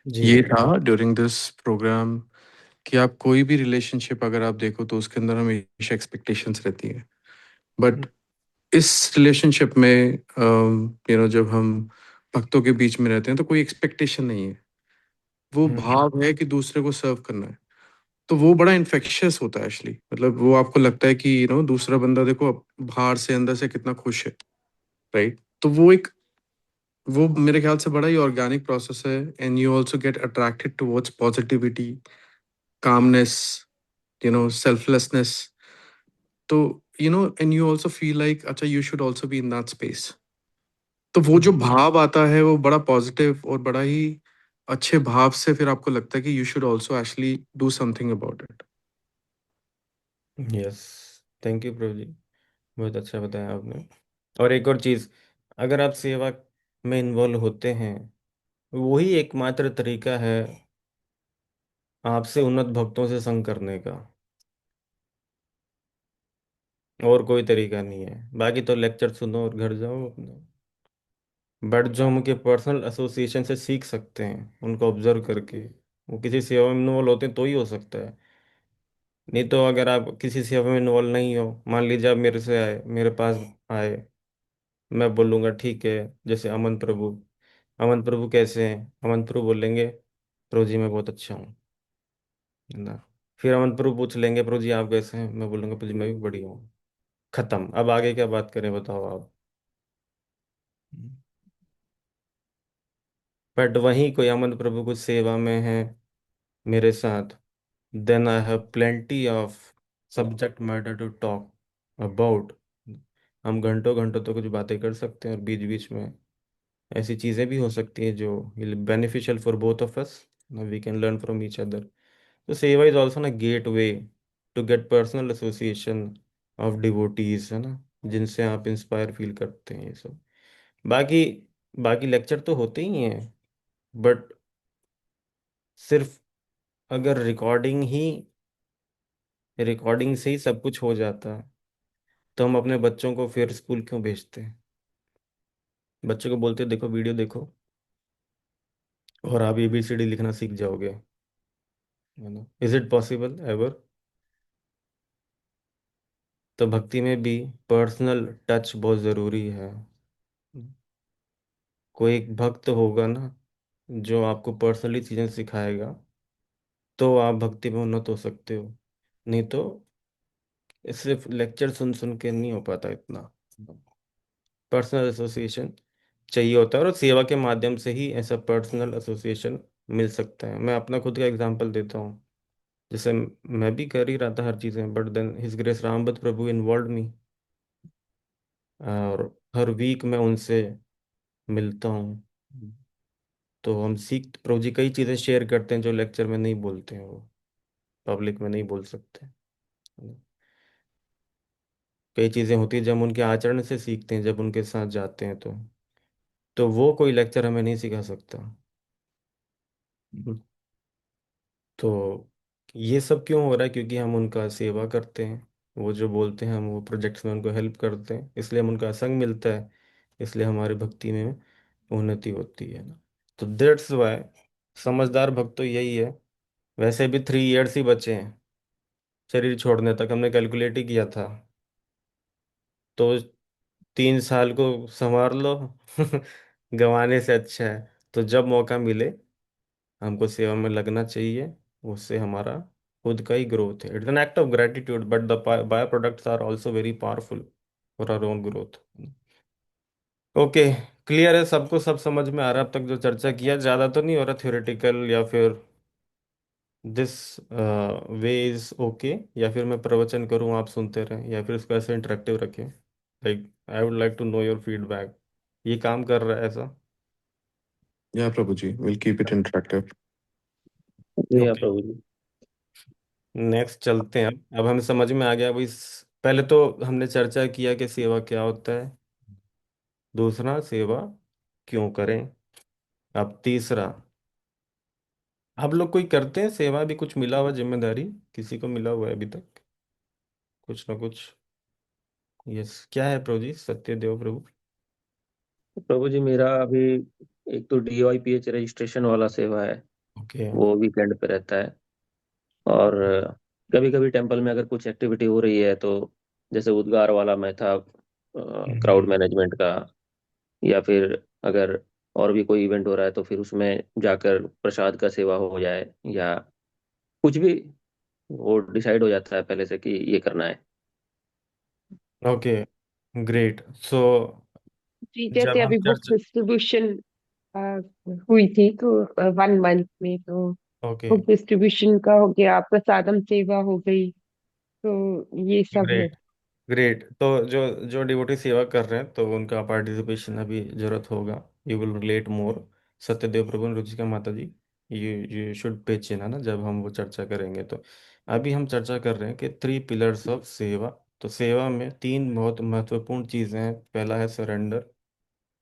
जी। ये था ड्यूरिंग दिस प्रोग्राम, कि आप कोई भी रिलेशनशिप अगर आप देखो तो उसके अंदर हमेशा एक्सपेक्टेशंस रहती है। बट इस रिलेशनशिप में जब हम भक्तों के बीच में रहते हैं तो कोई एक्सपेक्टेशन नहीं है, वो भाव है कि दूसरे को सर्व करना है। तो वो बड़ा इन्फेक्शियस होता है एक्चुअली। मतलब वो आपको लगता है कि दूसरा बंदा देखो बाहर से अंदर से कितना खुश है, राइट? तो वो मेरे ख्याल से बड़ा ही ऑर्गेनिक प्रोसेस है, and you also get attracted towards positivity, calmness, selflessness. तो and you also feel like अच्छा, you should also be in that space. तो वो जो भाव आता है वो बड़ा पॉजिटिव और बड़ा ही अच्छे भाव से फिर आपको लगता है कि you should also actually do something about it. Yes, thank you Prabhu ji, बहुत अच्छा बताया आपने। और एक और चीज़, अगर आप सेवा में इन्वॉल्व होते हैं, वही एकमात्र तरीका है आपसे उन्नत भक्तों से संग करने का, और कोई तरीका नहीं है। बाकी तो लेक्चर सुनो और घर जाओ अपना। बट जो हम उनके पर्सनल एसोसिएशन से सीख सकते हैं, उनको ऑब्जर्व करके, वो किसी सेवा में इन्वॉल्व होते हैं तो ही हो सकता है। नहीं तो अगर आप किसी सेवा में इन्वॉल्व नहीं हो, मान लीजिए आप मेरे से आए, मेरे पास आए, मैं बोलूँगा ठीक है, जैसे अमन प्रभु, अमन प्रभु कैसे हैं, अमन प्रभु बोलेंगे प्रभु जी मैं बहुत अच्छा हूँ, है ना। फिर अमन प्रभु पूछ लेंगे प्रभु जी आप कैसे हैं, मैं बोलूँगा प्रभु जी मैं भी बढ़िया हूँ। खत्म, अब आगे क्या बात करें बताओ आप। बट वहीं कोई अमन प्रभु कुछ सेवा में है मेरे साथ, then I have plenty of subject matter to talk about. हम घंटों घंटों तो कुछ बातें कर सकते हैं, और बीच बीच में ऐसी चीज़ें भी हो सकती हैं जो beneficial for both of us, we can learn from each other. तो सेवा इज ऑल्सो ना gateway to get personal association of devotees, है ना, जिनसे आप इंस्पायर फील करते हैं, ये सब। बाकी बाकी लेक्चर तो होते ही हैं, बट सिर्फ अगर रिकॉर्डिंग से ही सब कुछ हो जाता है, तो हम अपने बच्चों को फिर स्कूल क्यों भेजते हैं? बच्चों को बोलते देखो वीडियो देखो और आप ABCD लिखना सीख जाओगे, है ना। Is it possible ever? तो भक्ति में भी पर्सनल टच बहुत ज़रूरी है। कोई एक भक्त होगा ना जो आपको पर्सनली चीज़ें सिखाएगा, तो आप भक्ति में उन्नत हो सकते हो। नहीं तो सिर्फ लेक्चर सुन सुन के नहीं हो पाता इतना। पर्सनल एसोसिएशन चाहिए होता है, और सेवा के माध्यम से ही ऐसा पर्सनल एसोसिएशन मिल सकता है। मैं अपना खुद का एग्जांपल देता हूँ। जैसे मैं भी कर ही रहा था हर चीज़ें, but then his grace Rambad Prabhu involve me, और हर वीक मैं उनसे मिलता हूँ। तो हम सीख, प्रभु जी कई चीज़ें शेयर करते हैं जो लेक्चर में नहीं बोलते हैं, वो पब्लिक में नहीं बोल सकते। कई चीज़ें होती हैं जब हम उनके आचरण से सीखते हैं, जब उनके साथ जाते हैं, तो वो कोई लेक्चर हमें नहीं सिखा सकता। तो ये सब क्यों हो रहा है? क्योंकि हम उनका सेवा करते हैं, वो जो बोलते हैं हम वो प्रोजेक्ट्स में उनको हेल्प करते हैं, इसलिए हम उनका संग मिलता है, इसलिए हमारी भक्ति में उन्नति होती है ना। तो दैट्स वाई समझदार भक्त तो यही है। वैसे भी 3 इयर्स ही बचे हैं शरीर छोड़ने तक, हमने कैलकुलेट ही किया था। तो 3 साल को संवार लो गंवाने से अच्छा है। तो जब मौका मिले हमको सेवा में लगना चाहिए, उससे हमारा खुद का ही ग्रोथ है। It's an act of gratitude, but the by products are also very powerful for our own growth. Okay, clear है सबको, सब समझ में आ रहा है अब तक जो चर्चा किया? ज़्यादा तो नहीं हो रहा थ्योरेटिकल, या फिर दिस वे इज ओके, या फिर मैं प्रवचन करूँ आप सुनते रहें, या फिर इसको ऐसे इंटरेक्टिव रखें? Like I would like to know your feedback. ये काम कर रहा है ऐसा? या Prabhu ji, will keep it interactive. जी हाँ ओके, प्रभु जी। नेक्स्ट चलते हैं। अब हमें समझ में आ गया भाई, पहले तो हमने चर्चा किया कि सेवा क्या होता है, दूसरा सेवा क्यों करें, अब तीसरा, आप लोग कोई करते हैं सेवा? भी कुछ मिला हुआ जिम्मेदारी किसी को मिला हुआ है अभी तक, कुछ ना कुछ? यस, क्या है प्रभु जी, सत्य देव प्रभु? प्रभु जी मेरा अभी एक तो DYPH रजिस्ट्रेशन वाला सेवा है, ओके। वो वीकेंड पे रहता है। और कभी कभी टेम्पल में अगर कुछ एक्टिविटी हो रही है तो, जैसे उद्गार वाला मैं था, क्राउड हम्म। मैनेजमेंट का, या फिर अगर और भी कोई इवेंट हो रहा है तो फिर उसमें जाकर प्रसाद का सेवा हो जाए, या कुछ भी, वो डिसाइड हो जाता है पहले से कि ये करना है। Okay, great. सो जी, जैसे जब हम अभी बुक चर्च, डिस्ट्रीब्यूशन हुई थी तो 1 मंथ में तो ओके, बुक डिस्ट्रीब्यूशन का हो गया, प्रसादम सेवा हो गई, तो ये सब है। Great, great. तो जो जो डिवोटी सेवा कर रहे हैं तो उनका पार्टिसिपेशन अभी जरूरत होगा। You will relate more. Satyadev Prabhu Ruchika Mata ji, you should pay चिन्ह ना जब हम वो चर्चा करेंगे तो। अभी हम चर्चा कर रहे हैं कि 3 पिलर्स ऑफ सेवा। तो सेवा में 3 बहुत महत्वपूर्ण चीजें हैं। पहला है सरेंडर।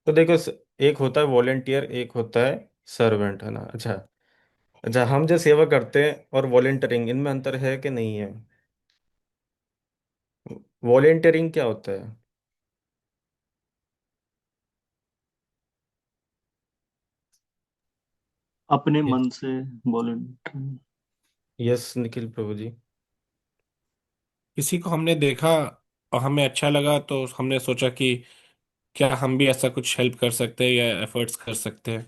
तो देखो, एक होता है वॉलेंटियर, एक होता है सर्वेंट, है ना। अच्छा। अच्छा, हम जो सेवा करते हैं और वॉलेंटियरिंग, इनमें अंतर है कि नहीं है? वॉलेंटियरिंग क्या होता है? अपने मन से वॉलंटियर। यस निखिल प्रभु जी। किसी को हमने देखा और हमें अच्छा लगा तो हमने सोचा कि क्या हम भी ऐसा कुछ हेल्प कर सकते हैं या एफर्ट्स कर सकते हैं।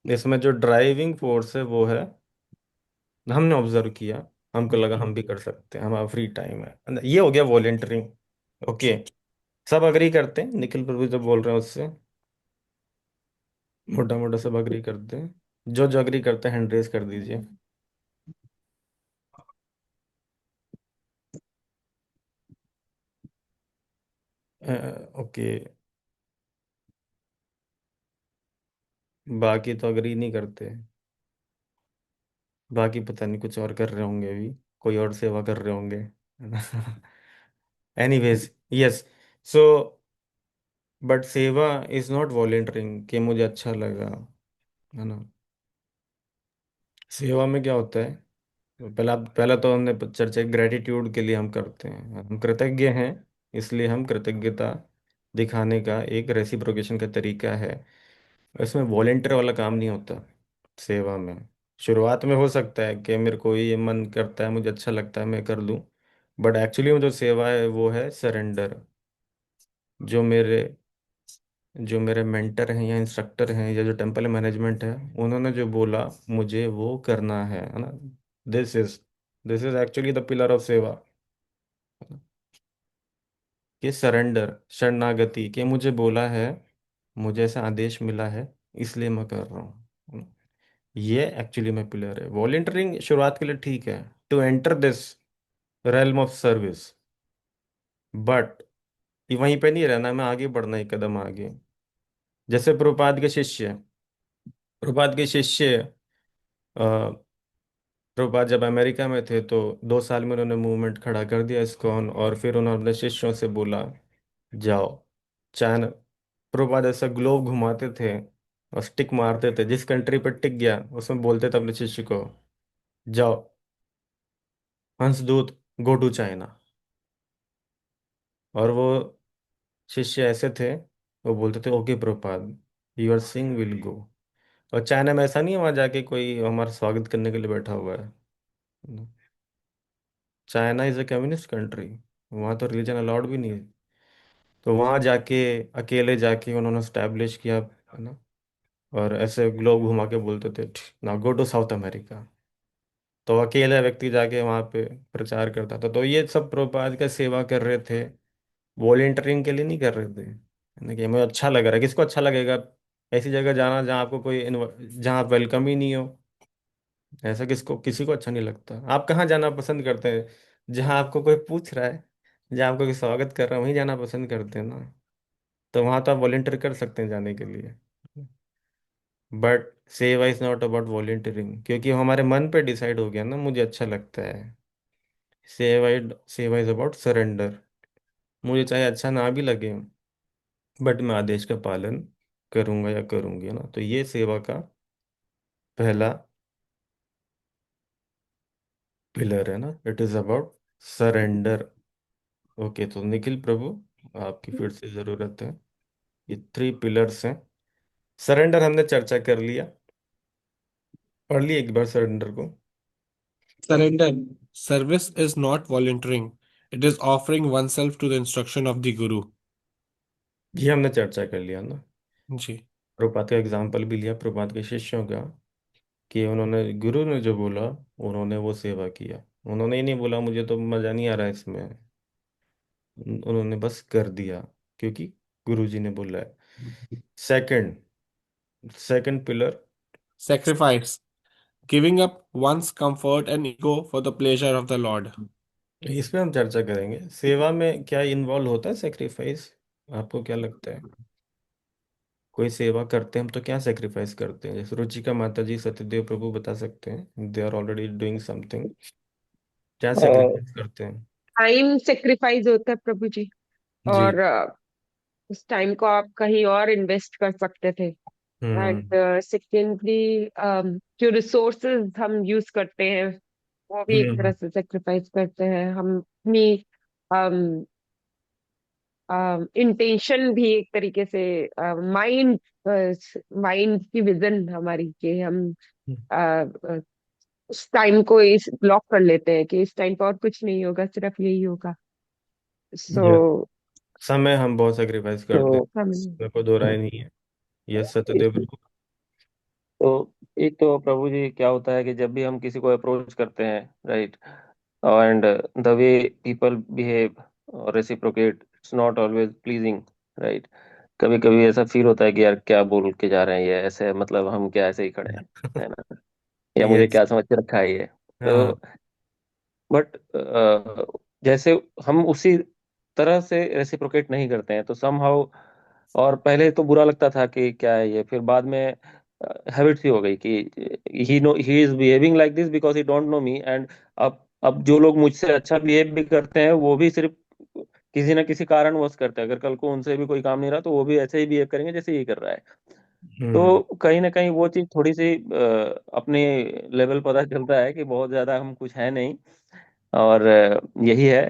इसमें जो ड्राइविंग फोर्स है वो है, हमने ऑब्जर्व किया, हमको लगा हम भी कर सकते हैं, हमारा फ्री टाइम है, ये हो गया वॉलेंटियरिंग। ओके। सब अग्री करते हैं, निखिल प्रभु जो बोल रहे हैं उससे मोटा मोटा सब अग्री करते हैं? जो जो अग्री करते हैं हैंड रेज कर दीजिए। ओके। बाकी तो अग्री नहीं करते। बाकी पता नहीं कुछ और कर रहे होंगे अभी, कोई और सेवा कर रहे होंगे। Anyways, yes. सो बट सेवा इज नॉट वॉलेंटियरिंग कि मुझे अच्छा लगा, है ना। सेवा में क्या होता है? पहला तो हमने चर्चा ग्रेटिट्यूड के लिए हम करते हैं, हम कृतज्ञ हैं, इसलिए हम कृतज्ञता दिखाने का एक रेसिप्रोकेशन का तरीका है। इसमें वॉलेंटियर वाला काम नहीं होता सेवा में। शुरुआत में हो सकता है कि मेरे को ये मन करता है, मुझे अच्छा लगता है, मैं कर लूँ। बट एक्चुअली में जो सेवा है वो है सरेंडर। जो मेरे जो मेरे मेंटर हैं या इंस्ट्रक्टर हैं या जो टेम्पल मैनेजमेंट है, उन्होंने जो बोला मुझे वो करना है ना। This is this is actually the pillar of सेवा। कि सरेंडर, शरणागति, कि मुझे बोला है, मुझे ऐसा आदेश मिला है, इसलिए मैं कर रहा हूँ। ये एक्चुअली में पिलर है। वॉलेंटियरिंग शुरुआत के लिए ठीक है, to enter this realm of service. But वहीं पे नहीं रहना, मैं आगे बढ़ना एक कदम आगे। जैसे प्रभुपाद के शिष्य प्रभुपाद जब अमेरिका में थे तो 2 साल में उन्होंने मूवमेंट खड़ा कर दिया इस्कॉन, और फिर उन्होंने अपने शिष्यों से बोला जाओ चाइना। प्रभुपाद ऐसा ग्लोब घुमाते थे और स्टिक मारते थे, जिस कंट्री पर टिक गया उसमें बोलते थे अपने शिष्य को जाओ हंसदूत, गो टू चाइना। और वो शिष्य ऐसे थे, वो बोलते थे okay Prabhupada, your sing will go. और चाइना में ऐसा नहीं है वहाँ जाके कोई हमारा स्वागत करने के लिए बैठा हुआ है। China is a communist country, वहाँ तो रिलीजन अलाउड भी नहीं है। तो वहाँ जाके अकेले जाके उन्होंने स्टैब्लिश किया, है ना। और ऐसे ग्लोब घुमा के बोलते थे ना गो टू साउथ अमेरिका। तो अकेला व्यक्ति जाके वहाँ पे प्रचार करता था। तो ये सब प्रभुपाद का सेवा कर रहे थे, वॉलेंटियरिंग के लिए नहीं कर रहे थे, है ना। कि हमें अच्छा लग रहा है, किसको अच्छा लगेगा ऐसी जगह जाना जहाँ आपको जहाँ आप वेलकम ही नहीं हो? ऐसा किसको, किसी को अच्छा नहीं लगता। आप कहाँ जाना पसंद करते हैं? जहाँ आपको कोई पूछ रहा है, जहाँ आपको कोई स्वागत कर रहा है, वहीं जाना पसंद करते हैं ना। तो वहाँ तो आप वॉलेंटियर कर सकते हैं जाने के लिए। बट सेवा इज नॉट अबाउट वॉलेंटियरिंग, क्योंकि वो हमारे मन पे डिसाइड हो गया ना, मुझे अच्छा लगता है। सेवा सेवा इज अबाउट सरेंडर। मुझे चाहे अच्छा ना भी लगे, बट मैं आदेश का पालन करूंगा या करूंगी, है ना। तो ये सेवा का पहला पिलर है ना, it is about surrender. Okay, तो निखिल प्रभु, आपकी फिर से जरूरत है। ये 3 पिलर्स हैं। सरेंडर हमने चर्चा कर लिया, पढ़ लिया एक बार सरेंडर को। Surrender. Service is not volunteering. It is offering oneself to the instruction of the Guru. ये हमने चर्चा कर लिया ना। जी। प्रभुपाद का एग्जाम्पल भी लिया, प्रभुपाद के शिष्यों का, कि उन्होंने गुरु ने जो बोला उन्होंने वो सेवा किया। उन्होंने ही नहीं बोला मुझे तो मजा नहीं आ रहा है इसमें, उन्होंने बस कर दिया क्योंकि गुरु जी ने बोला है। Second second pillar. Sacrifice. Giving up one's comfort and ego for the pleasure of the Lord. इस पे हम चर्चा करेंगे। सेवा में क्या इन्वॉल्व होता है सेक्रीफाइस, आपको क्या लगता है? कोई सेवा करते हैं हम तो क्या सेक्रीफाइस करते हैं? जैसे रुचिका माता जी, सत्यदेव प्रभु बता सकते हैं, they are already doing something, क्या सेक्रीफाइस करते हैं? टाइम सेक्रीफाइस होता है प्रभु जी। जी। और उस टाइम को आप कहीं और इन्वेस्ट कर सकते थे। हम्म। एंड सेकेंडली, जो रिसोर्सेज हम यूज करते हैं वो भी एक तरह हम्म। से सेक्रीफाइस करते हैं। हम अपनी इंटेंशन भी एक तरीके से, माइंड माइंड की विजन हमारी, कि हम अ, अ, उस टाइम को इस ब्लॉक कर लेते हैं कि इस टाइम पर और कुछ नहीं होगा, सिर्फ यही होगा। सो ये समय हम बहुत सेक्रीफाइस करते हैं, तो इसमें कोई दो राय नहीं है। यस सत्यदेव प्रभु। तो एक तो प्रभु जी क्या होता है कि जब भी हम किसी को अप्रोच करते हैं, right, and the way people behave और reciprocate, it's not always pleasing, right. कभी कभी ऐसा फील होता है कि यार क्या बोल के जा रहे हैं ये, ऐसे मतलब हम क्या ऐसे ही खड़े हैं, है ना, या मुझे यस। क्या समझ के रखा है ये। तो हाँ। बट जैसे हम उसी तरह से रेसिप्रोकेट नहीं करते हैं तो समहाउ, और पहले तो बुरा लगता था कि क्या है ये, फिर बाद में हैबिट सी हो गई कि he is behaving like this because he don't know me. And अब जो लोग मुझसे अच्छा बिहेव भी करते हैं वो भी सिर्फ किसी ना किसी कारणवश करते हैं। अगर कल को उनसे भी कोई काम नहीं रहा तो वो भी ऐसे ही बिहेव करेंगे जैसे ये कर रहा है। हम्म। तो कहीं ना कहीं वो चीज थोड़ी सी अपने लेवल पता चलता है कि बहुत ज्यादा हम कुछ है नहीं, और यही है।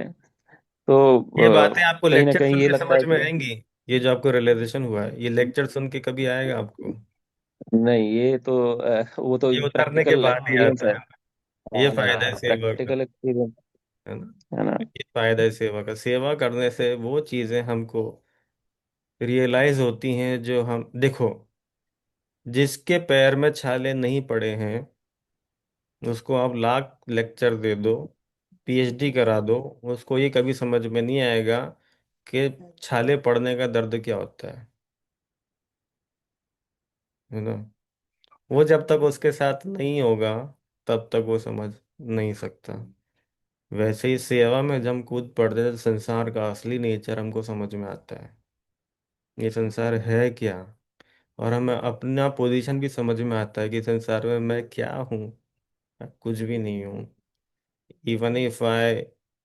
तो ये बातें आपको कहीं ना लेक्चर कहीं सुन ये के लगता समझ है में कि आएंगी? ये जो आपको रियलाइजेशन हुआ है, ये लेक्चर सुन के कभी आएगा आपको? नहीं, ये तो वो तो ये उतरने के प्रैक्टिकल बाद ही एक्सपीरियंस आता है। है। ये फायदा है हाँ, सेवा का, प्रैक्टिकल एक्सपीरियंस, है ना? है ना। ये फायदा है सेवा का। सेवा करने से वो चीजें हमको रियलाइज होती हैं जो हम देखो, जिसके पैर में छाले नहीं पड़े हैं उसको आप लाख लेक्चर दे दो, पीएचडी करा दो, उसको ये कभी समझ में नहीं आएगा कि छाले पड़ने का दर्द क्या होता है ना? वो जब तक उसके साथ नहीं होगा तब तक वो समझ नहीं सकता। वैसे ही सेवा में जब हम कूद पड़ते हैं तो संसार का असली नेचर हमको समझ में आता है, ये संसार है क्या। और हमें अपना पोजीशन भी समझ में आता है कि संसार में मैं क्या हूँ। मैं कुछ भी नहीं हूँ। Even if I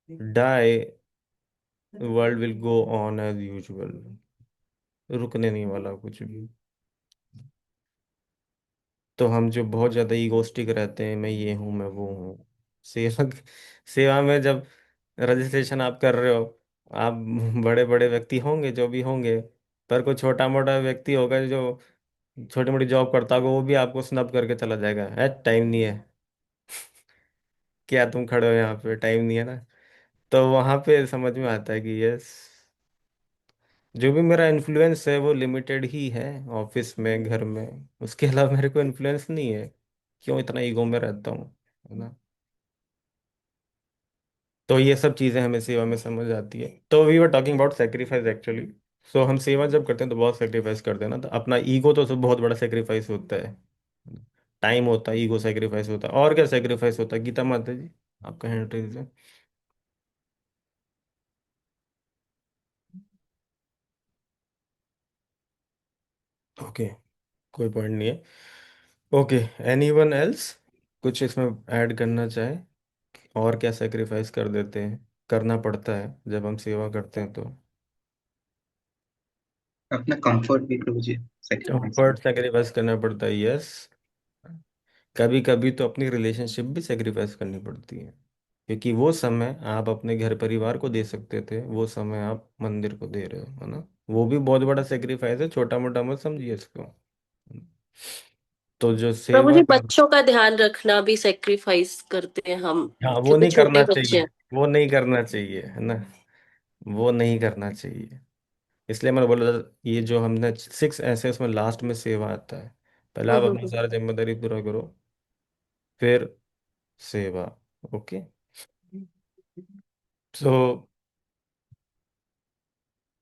die, world will go on as usual, रुकने नहीं वाला कुछ भी। तो हम जो बहुत ज्यादा ईगोस्टिक रहते हैं, मैं ये हूँ मैं वो हूँ। सेवा सेवा में जब रजिस्ट्रेशन आप कर रहे हो, आप बड़े बड़े व्यक्ति होंगे जो भी होंगे, पर कोई छोटा मोटा व्यक्ति होगा जो छोटी मोटी जॉब करता होगा, वो भी आपको स्नब करके चला जाएगा, है टाइम नहीं है। क्या तुम खड़े हो यहाँ पे, टाइम नहीं है ना? तो वहां पे समझ में आता है कि यस, जो भी मेरा इन्फ्लुएंस है वो लिमिटेड ही है, ऑफिस में घर में, उसके अलावा मेरे को इन्फ्लुएंस नहीं है। क्यों इतना ईगो में रहता हूँ, है ना? तो ये सब चीजें हमें सेवा में समझ आती है। तो we were talking about sacrifice actually. So हम सेवा जब करते हैं तो बहुत सेक्रीफाइस करते हैं ना, तो अपना ईगो तो सब बहुत बड़ा सेक्रीफाइस होता है। टाइम होता है, ईगो सेक्रीफाइस होता है, और क्या सेक्रीफाइस होता है गीता माता जी, आपका हैंड रेज है। ओके, कोई पॉइंट नहीं है। ओके, एनीवन एल्स कुछ इसमें ऐड करना चाहे? और क्या सेक्रीफाइस कर देते हैं, करना पड़ता है जब हम सेवा करते हैं तो? अपना कंफर्ट भी प्रभु जी सेक्रीफाइस कंफर्ट करते सेक्रीफाइस करना पड़ता है, यस। कभी कभी तो अपनी रिलेशनशिप भी सेक्रीफाइस करनी पड़ती है, क्योंकि वो समय आप अपने घर परिवार को दे सकते थे, वो समय आप मंदिर को दे रहे हो, है ना? वो भी बहुत बड़ा सेक्रीफाइस है, छोटा मोटा मत समझिए इसको। तो जो प्रभु सेवा जी, कर, बच्चों का ध्यान रखना भी सेक्रीफाइस करते हैं हम, हाँ वो क्योंकि नहीं करना छोटे बच्चे चाहिए, हैं। वो नहीं करना चाहिए, है ना? वो नहीं करना चाहिए। इसलिए मैंने बोला था, ये जो हमने सिक्स ऐसे, उसमें लास्ट में सेवा आता है। पहले आप अपना हम्म। सारा जिम्मेदारी पूरा करो, फिर सेवा। Okay. So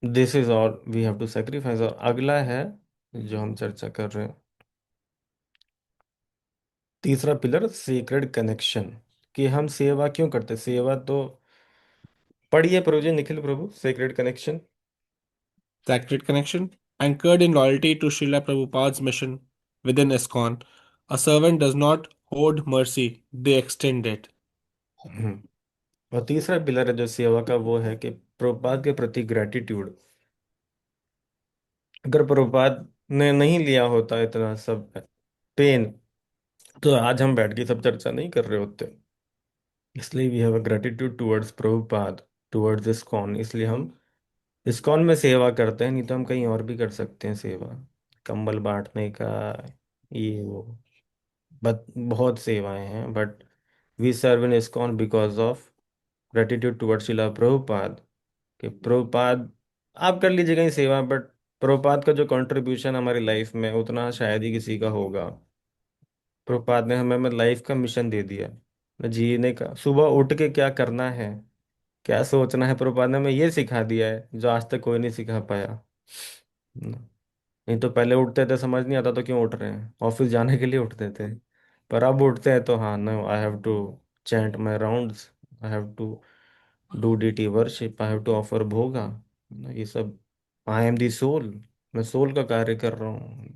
this is all we have to sacrifice. और अगला है जो हम चर्चा कर रहे हैं, तीसरा पिलर, सीक्रेट कनेक्शन। कि हम सेवा क्यों करते हैं? सेवा तो पढ़िए Prabhu ji, Nikhil Prabhu, sacred connection. Sacred connection. Anchored in loyalty to Srila Prabhupada's mission within ISKCON, a servant does not hoard mercy, they extend it. और तीसरा पिलर है जो सेवा का, वो है कि प्रभुपाद के प्रति ग्रेटिट्यूड। अगर प्रभुपाद ने नहीं लिया होता इतना सब पेन, तो आज हम बैठ के सब चर्चा नहीं कर रहे होते। इसलिए we have a gratitude towards Prabhupada, towards ISKCON, इसलिए हम इस्कॉन में सेवा करते हैं। नहीं तो हम कहीं और भी कर सकते हैं सेवा, कंबल बांटने का, ये वो, बट बहुत सेवाएं हैं। But we serve in ISKCON because of gratitude towards Srila Prabhupada. कि प्रभुपाद, आप कर लीजिए कहीं सेवा, बट प्रभुपाद का जो कंट्रीब्यूशन हमारी लाइफ में उतना शायद ही किसी का होगा। प्रभुपाद ने हमें लाइफ का मिशन दे दिया, जीने का, सुबह उठ के क्या करना है, क्या सोचना है। प्रभुपाद ने हमें ये सिखा दिया है जो आज तक कोई नहीं सिखा पाया। नहीं तो पहले उठते थे, समझ नहीं आता तो क्यों उठ रहे हैं, ऑफिस जाने के लिए उठते थे। पर अब उठते हैं तो हाँ, no, I have to chant my rounds, I have to do deity worship, I have to offer bhoga, ये सब। आई एम दी सोल, मैं सोल का कार्य कर रहा हूँ।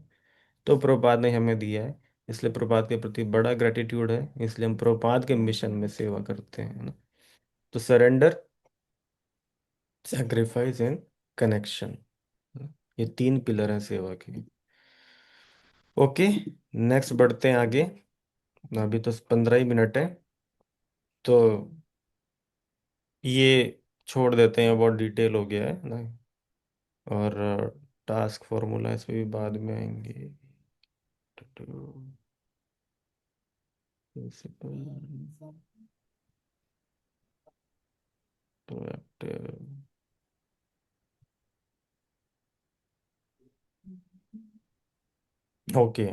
तो प्रभुपाद ने हमें दिया है, इसलिए प्रभुपाद के प्रति बड़ा ग्रेटिट्यूड है, इसलिए हम प्रभुपाद के मिशन में सेवा करते हैं ना। तो सरेंडर, सैक्रिफाइस एंड कनेक्शन, ये तीन पिलर हैं सेवा के। ओके, नेक्स्ट बढ़ते हैं आगे। अभी तो 15 ही मिनट है, तो ये छोड़ देते हैं, बहुत डिटेल हो गया है ना। और टास्क फॉर्मूला इस पे भी बाद में आएंगे। ओके,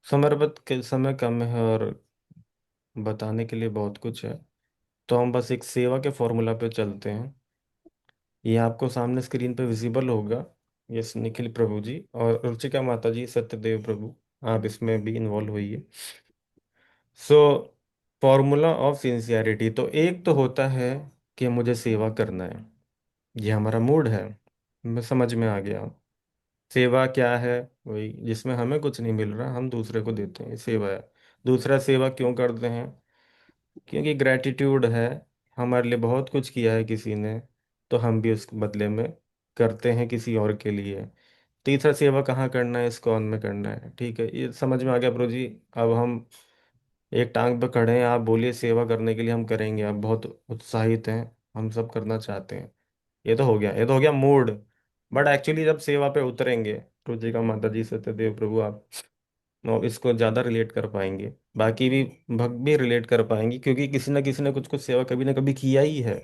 समर्पित के समय कम है और बताने के लिए बहुत कुछ है, तो हम बस एक सेवा के फॉर्मूला पे चलते हैं। ये आपको सामने स्क्रीन पे विजिबल होगा। यस निखिल प्रभु जी और रुचिका माता जी, सत्यदेव प्रभु, आप इसमें भी इन्वॉल्व हुई। सो फॉर्मूला ऑफ सिंसियरिटी, तो एक तो होता है कि मुझे सेवा करना है, ये हमारा मूड है, मैं समझ में आ गया। सेवा क्या है? वही जिसमें हमें कुछ नहीं मिल रहा, हम दूसरे को देते हैं, ये सेवा है। दूसरा, सेवा क्यों करते हैं? क्योंकि ग्रेटिट्यूड है, हमारे लिए बहुत कुछ किया है किसी ने, तो हम भी उस बदले में करते हैं किसी और के लिए। तीसरा, सेवा कहाँ करना है? इस्कॉन में करना है। ठीक है, ये समझ में आ गया प्रभु जी। अब हम एक टांग पे खड़े हैं, आप बोलिए सेवा करने के लिए हम करेंगे, आप बहुत उत्साहित हैं, हम सब करना चाहते हैं। ये तो हो गया, ये तो हो गया मूड। बट एक्चुअली जब सेवा पे उतरेंगे, रुचिका माता जी, सत्यदेव प्रभु, आप इसको ज़्यादा रिलेट कर पाएंगे, बाकी भी भक्त भी रिलेट कर पाएंगे, क्योंकि किसी ना किसी ने कुछ कुछ सेवा कभी ना कभी किया ही है,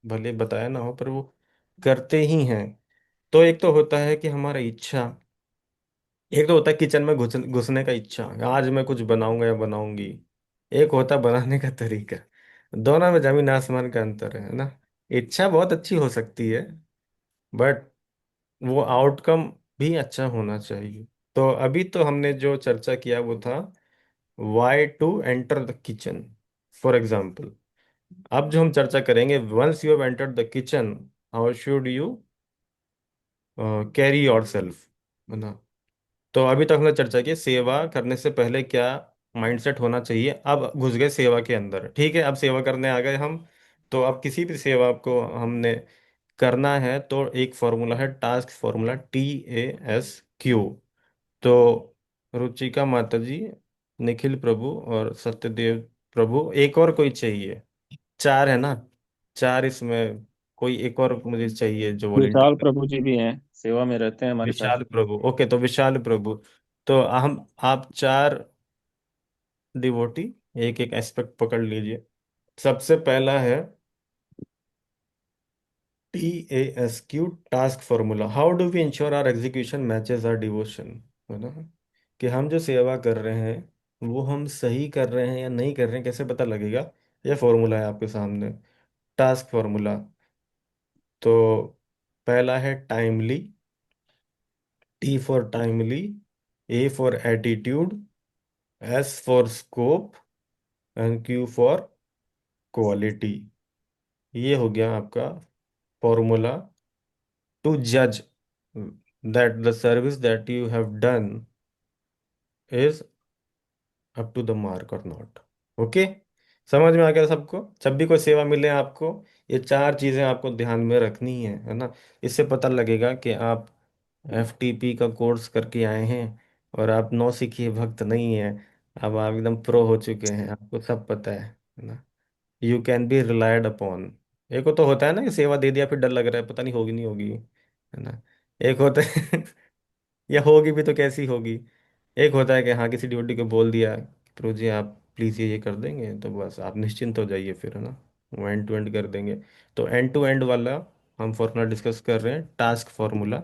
भले बताया ना हो, पर वो करते ही हैं। तो एक तो होता है कि हमारा इच्छा, एक तो होता है किचन में घुसने का इच्छा, आज मैं कुछ बनाऊंगा या बनाऊंगी। एक होता है बनाने का तरीका, दोनों में जमीन आसमान का अंतर है ना। इच्छा बहुत अच्छी हो सकती है, बट वो आउटकम भी अच्छा होना चाहिए। तो अभी तो हमने जो चर्चा किया वो था why to enter the kitchen, for example. अब जो हम चर्चा करेंगे, once you have entered the kitchen, how should you carry yourself, है ना। तो अभी तक हमने चर्चा की सेवा करने से पहले क्या माइंडसेट होना चाहिए। अब घुस गए सेवा के अंदर, ठीक है, अब सेवा करने आ गए हम। तो अब किसी भी सेवा को हमने करना है, तो एक फॉर्मूला है, टास्क फॉर्मूला, TASQ। तो रुचिका माता जी, निखिल प्रभु और सत्यदेव प्रभु, एक और कोई चाहिए? चार है ना, चार, इसमें कोई एक और मुझे चाहिए जो विशाल वॉलेंटियर। प्रभु जी भी हैं, सेवा में रहते हैं हमारे साथ। विशाल प्रभु, ओके, तो विशाल प्रभु। तो हम, आप चार डिवोटी, एक एक एस्पेक्ट पकड़ लीजिए। सबसे पहला है TASQ, task formula, how do we ensure our execution matches our devotion, है ना। कि हम जो सेवा कर रहे हैं वो हम सही कर रहे हैं या नहीं कर रहे हैं, कैसे पता लगेगा? ये फॉर्मूला है आपके सामने, टास्क फॉर्मूला। तो पहला है timely, T for timely, A for attitude, S for scope and Q for quality. ये हो गया आपका फॉर्मूला टू जज that the service that you have done is up to the mark और नॉट। ओके, समझ में आ गया सबको? जब भी कोई सेवा मिले आपको, ये चार चीजें आपको ध्यान में रखनी है ना। इससे पता लगेगा कि आप एफटीपी का कोर्स करके आए हैं और आप नौसिखिए भक्त नहीं हैं। अब आप एकदम प्रो हो चुके हैं, आपको सब पता है ना। You can be relied upon. एक को तो होता है ना कि सेवा दे दिया फिर डर लग रहा है पता नहीं होगी नहीं होगी, है ना। एक होता है या होगी भी तो कैसी होगी। एक होता है कि हाँ किसी ड्यूटी को बोल दिया, प्रभु जी आप प्लीज़ ये कर देंगे, तो बस आप निश्चिंत हो जाइए फिर, है ना। वो एंड टू एंड कर देंगे। तो एंड टू एंड वाला हम फॉर्मूला डिस्कस कर रहे हैं, टास्क फॉर्मूला।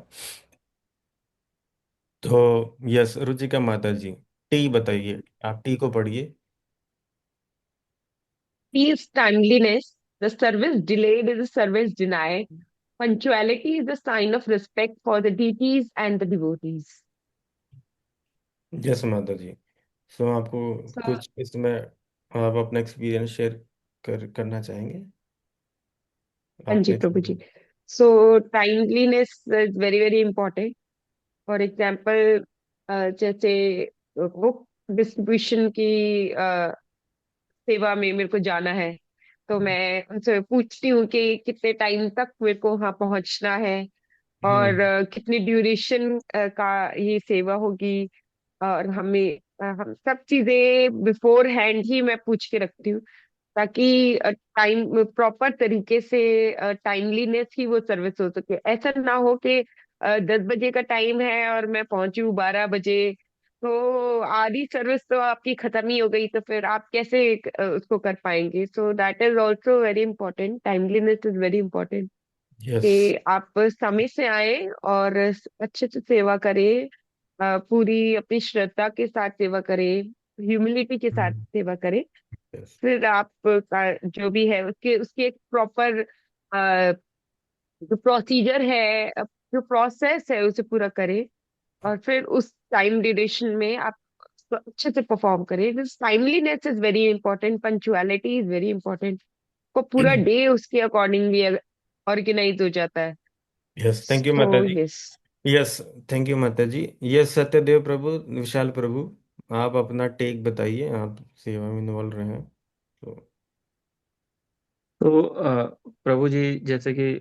तो यस रुचिका माता जी, टी बताइए, आप टी को पढ़िए। T is timeliness. The service delayed is a service denied. Punctuality is a sign of respect for the deities and the devotees. Yes माता जी। सो आपको So, कुछ इसमें आप अपना एक्सपीरियंस शेयर करना चाहेंगे? हाँ जी आपने प्रभु जी। So, timeliness is very very important. For example जैसे बुक डिस्ट्रीब्यूशन की सेवा में मेरे को जाना है, तो मैं उनसे पूछती हूँ कि कितने टाइम तक मेरे को वहाँ पहुँचना है, और हम्म कितनी ड्यूरेशन का ये सेवा होगी। और हमें हम सब चीजें बिफोर हैंड ही मैं पूछ के रखती हूँ, ताकि टाइम प्रॉपर तरीके से टाइमलीनेस ही वो सर्विस हो सके। ऐसा ना हो कि 10 बजे का टाइम है और मैं पहुंची हूँ 12 बजे, तो आधी सर्विस तो आपकी खत्म ही हो गई, तो फिर आप कैसे उसको कर पाएंगे। So that is also very important, timeliness is very important, yes कि आप समय से आए और अच्छे से सेवा करें, पूरी अपनी श्रद्धा के साथ सेवा करें, ह्यूमिलिटी के साथ सेवा करें। यस फिर आप का जो भी है उसके उसकी एक प्रॉपर जो प्रोसीजर है, जो प्रोसेस है उसे पूरा करें, और फिर उस टाइम ड्यूरेशन में आप उसको अच्छे से परफॉर्म करें। Timeliness is very important, punctuality is very important. को पूरा डे उसके अकॉर्डिंगली ऑर्गेनाइज हो जाता है। यस, थैंक यू सो माता जी। यस। यस, थैंक यू माता जी। यस सत्यदेव प्रभु, विशाल प्रभु, आप अपना टेक बताइए, आप सेवा में इन्वॉल्व रहे हैं तो। तो प्रभु जी, जैसे कि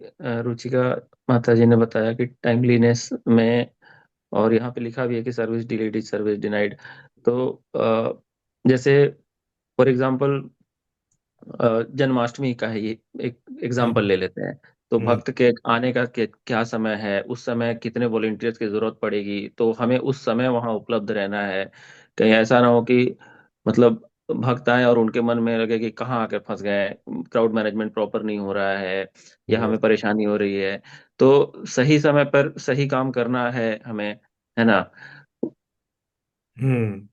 रुचिका माता जी ने बताया कि टाइमलीनेस में, और यहाँ पे लिखा भी है कि service delayed is service denied. तो जैसे फॉर एग्जांपल जन्माष्टमी का है ये एक एग्जांपल हम्म ले लेते हैं। तो हम्म भक्त के आने का क्या समय है, उस समय कितने वॉलेंटियर्स की जरूरत पड़ेगी, तो हमें उस समय वहां उपलब्ध रहना है। कहीं ऐसा ना हो कि मतलब भक्त आए और उनके मन में लगे कि कहाँ आकर फंस गए, क्राउड मैनेजमेंट प्रॉपर नहीं हो रहा है, या हमें यस परेशानी हो रही है। तो सही समय पर सही काम करना है हमें, है ना। हम्म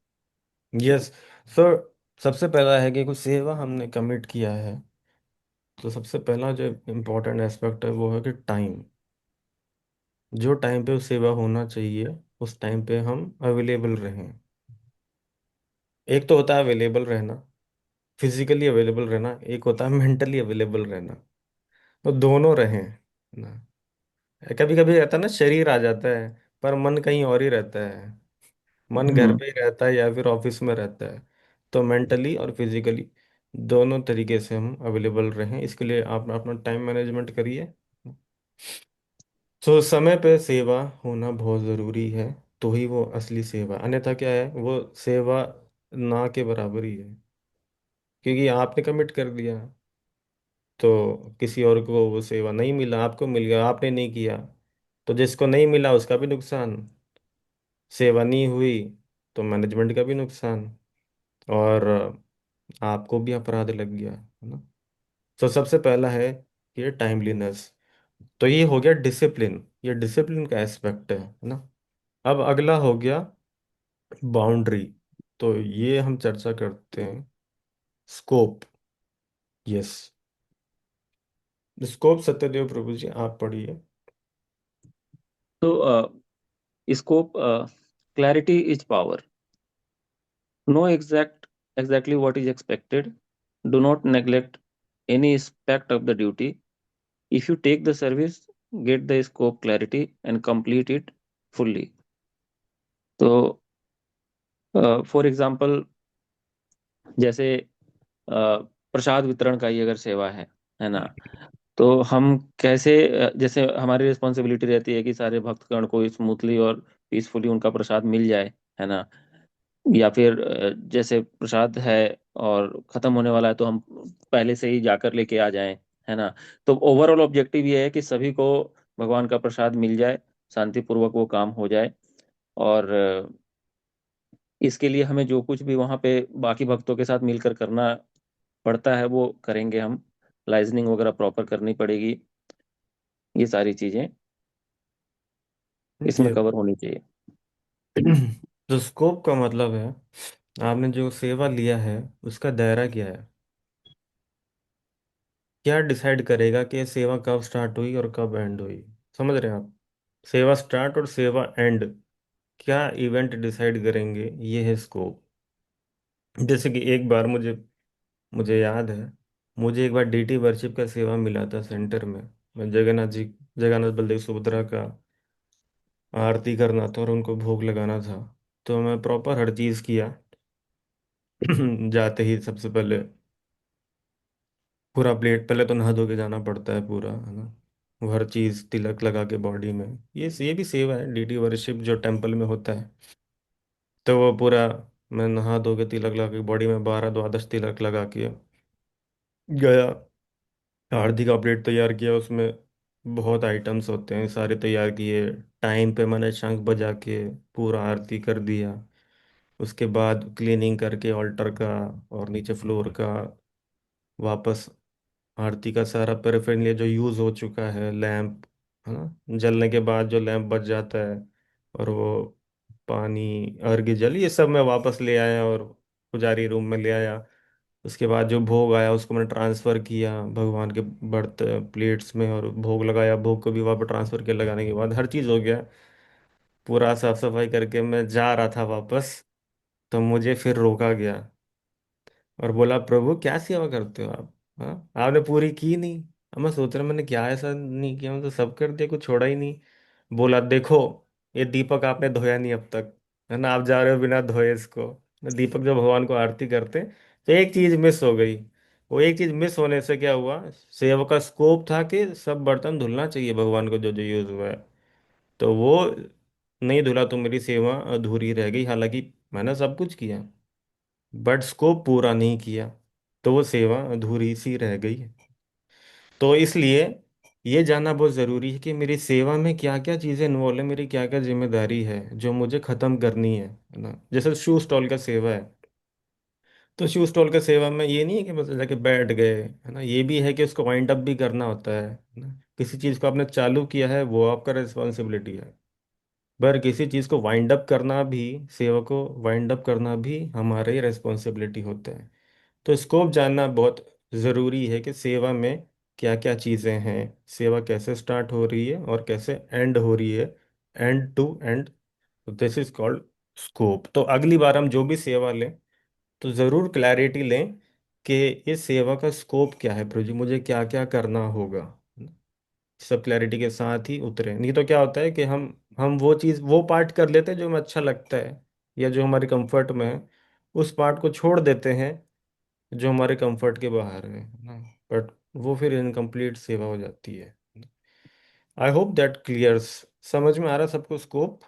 यस। सो सबसे पहला है कि कुछ सेवा हमने कमिट किया है, तो सबसे पहला जो इम्पोर्टेंट एस्पेक्ट है वो है कि टाइम। जो टाइम पे सेवा होना चाहिए उस टाइम पे हम अवेलेबल रहें। एक तो होता है अवेलेबल रहना, फिजिकली अवेलेबल रहना, एक होता है मेंटली अवेलेबल रहना। तो दोनों रहें ना। कभी कभी रहता है ना, शरीर आ जाता है पर मन कहीं और ही रहता है। मन घर हम्म पे ही रहता है या फिर ऑफिस में रहता है। तो मेंटली और फिजिकली दोनों तरीके से हम अवेलेबल रहें, इसके लिए आप अपना टाइम मैनेजमेंट करिए। तो समय पे सेवा होना बहुत ज़रूरी है, तो ही वो असली सेवा, अन्यथा क्या है वो सेवा ना के बराबर ही है। क्योंकि आपने कमिट कर दिया, तो किसी और को वो सेवा नहीं मिला, आपको मिल गया, आपने नहीं किया। तो जिसको नहीं मिला उसका भी नुकसान, सेवा नहीं हुई तो मैनेजमेंट का भी नुकसान, और आपको भी अपराध लग गया, है ना। तो सबसे पहला है ये टाइमलीनेस। तो ये हो गया डिसिप्लिन, ये डिसिप्लिन का एस्पेक्ट है ना। अब अगला हो गया बाउंड्री। तो ये हम चर्चा करते हैं scope. Yes, scope Satyadev Prabhu ji आप पढ़िए। तो scope, clarity is power, know exactly what is expected, do not neglect any aspect of the duty. If you take the service, get the scope clarity and complete it fully. तो फॉर एग्जाम्पल जैसे प्रसाद वितरण का ही अगर सेवा है ना, तो हम कैसे जैसे हमारी रिस्पॉन्सिबिलिटी रहती है कि सारे भक्तगण को स्मूथली और पीसफुली उनका प्रसाद मिल जाए, है ना। या फिर जैसे प्रसाद है और खत्म होने वाला है तो हम पहले से ही जाकर लेके आ जाएं, है ना। तो ओवरऑल ऑब्जेक्टिव ये है कि सभी को भगवान का प्रसाद मिल जाए, शांतिपूर्वक वो काम हो जाए। और इसके लिए हमें जो कुछ भी वहाँ पे बाकी भक्तों के साथ मिलकर करना पड़ता है वो करेंगे हम। लाइजनिंग वगैरह प्रॉपर करनी पड़ेगी, ये सारी चीजें ठीक इसमें है। कवर होनी चाहिए। तो स्कोप का मतलब है, आपने जो सेवा लिया है उसका दायरा क्या है, क्या डिसाइड करेगा कि ये सेवा कब स्टार्ट हुई और कब एंड हुई। समझ रहे हैं आप? सेवा स्टार्ट और सेवा एंड, क्या इवेंट डिसाइड करेंगे, ये है स्कोप। जैसे कि एक बार मुझे मुझे याद है, मुझे एक बार डीटी वर्शिप का सेवा मिला था सेंटर में। मैं जगन्नाथ जी, जगन्नाथ बलदेव सुभद्रा का आरती करना था और उनको भोग लगाना था। तो मैं प्रॉपर हर चीज़ किया। जाते ही सबसे पहले पूरा प्लेट, पहले तो नहा धो के जाना पड़ता है पूरा, है ना। वो हर चीज़ तिलक लगा के बॉडी में, ये भी सेवा है, डीटी वर्शिप जो टेम्पल में होता है। तो वो पूरा मैं नहा धो के तिलक लगा के बॉडी में 12 द्वादश तिलक लगा के गया। आरती का प्लेट तैयार किया, उसमें बहुत आइटम्स होते हैं, सारे तैयार किए। टाइम पे मैंने शंख बजा के पूरा आरती कर दिया। उसके बाद क्लीनिंग करके ऑल्टर का और नीचे फ्लोर का, वापस आरती का सारा पैराफर्नालिया जो यूज़ हो चुका है, लैंप, है ना, जलने के बाद जो लैंप बच जाता है, और वो पानी, अर्घ्य जल, ये सब मैं वापस ले आया और पुजारी रूम में ले आया। उसके बाद जो भोग आया उसको मैंने ट्रांसफ़र किया भगवान के बर्त प्लेट्स में, और भोग लगाया, भोग को भी वापस ट्रांसफ़र किया। लगाने के बाद हर चीज़ हो गया, पूरा साफ सफाई करके मैं जा रहा था वापस, तो मुझे फिर रोका गया और बोला, प्रभु क्या सेवा करते हो आप, हाँ आपने पूरी की नहीं। अब मैं सोच रहा, मैंने क्या ऐसा नहीं किया, मैं तो सब कर दिया, कुछ छोड़ा ही नहीं। बोला, देखो ये दीपक आपने धोया नहीं अब तक, है ना, आप जा रहे हो बिना धोए इसको। दीपक जो भगवान को आरती करते, तो एक चीज मिस हो गई। वो एक चीज मिस होने से क्या हुआ, सेवा का स्कोप था कि सब बर्तन धुलना चाहिए भगवान को जो जो यूज हुआ है, तो वो नहीं धुला तो मेरी सेवा अधूरी रह गई। हालांकि मैंने सब कुछ किया, बट स्कोप पूरा नहीं किया, तो वो सेवा अधूरी सी रह गई। तो इसलिए ये जानना बहुत ज़रूरी है कि मेरी सेवा में क्या क्या चीज़ें इन्वॉल्व है, मेरी क्या क्या जिम्मेदारी है जो मुझे ख़त्म करनी है ना। जैसे शू स्टॉल का सेवा है, तो शू स्टॉल का सेवा में ये नहीं है कि बस जाके बैठ गए, है ना, ये भी है कि उसको वाइंड अप भी करना होता है ना। किसी चीज़ को आपने चालू किया है वो आपका रिस्पॉन्सिबिलिटी है, पर किसी चीज़ को वाइंड अप करना भी, सेवा को वाइंड अप करना भी हमारा ही रिस्पॉन्सिबिलिटी होता है। तो स्कोप जानना बहुत ज़रूरी है कि सेवा में क्या क्या चीज़ें हैं, सेवा कैसे स्टार्ट हो रही है और कैसे एंड हो रही है, end to end. This is called scope. तो अगली बार हम जो भी सेवा लें तो ज़रूर क्लैरिटी लें कि इस सेवा का स्कोप क्या है, प्रभु जी मुझे क्या क्या करना होगा। सब क्लैरिटी के साथ ही उतरे, नहीं तो क्या होता है कि हम वो चीज़, वो पार्ट कर लेते हैं जो हमें अच्छा लगता है या जो हमारे कंफर्ट में है, उस पार्ट को छोड़ देते हैं जो हमारे कंफर्ट के बाहर है ना। बट वो फिर इनकम्प्लीट सेवा हो जाती है। I hope that clears. समझ में आ रहा सबको स्कोप?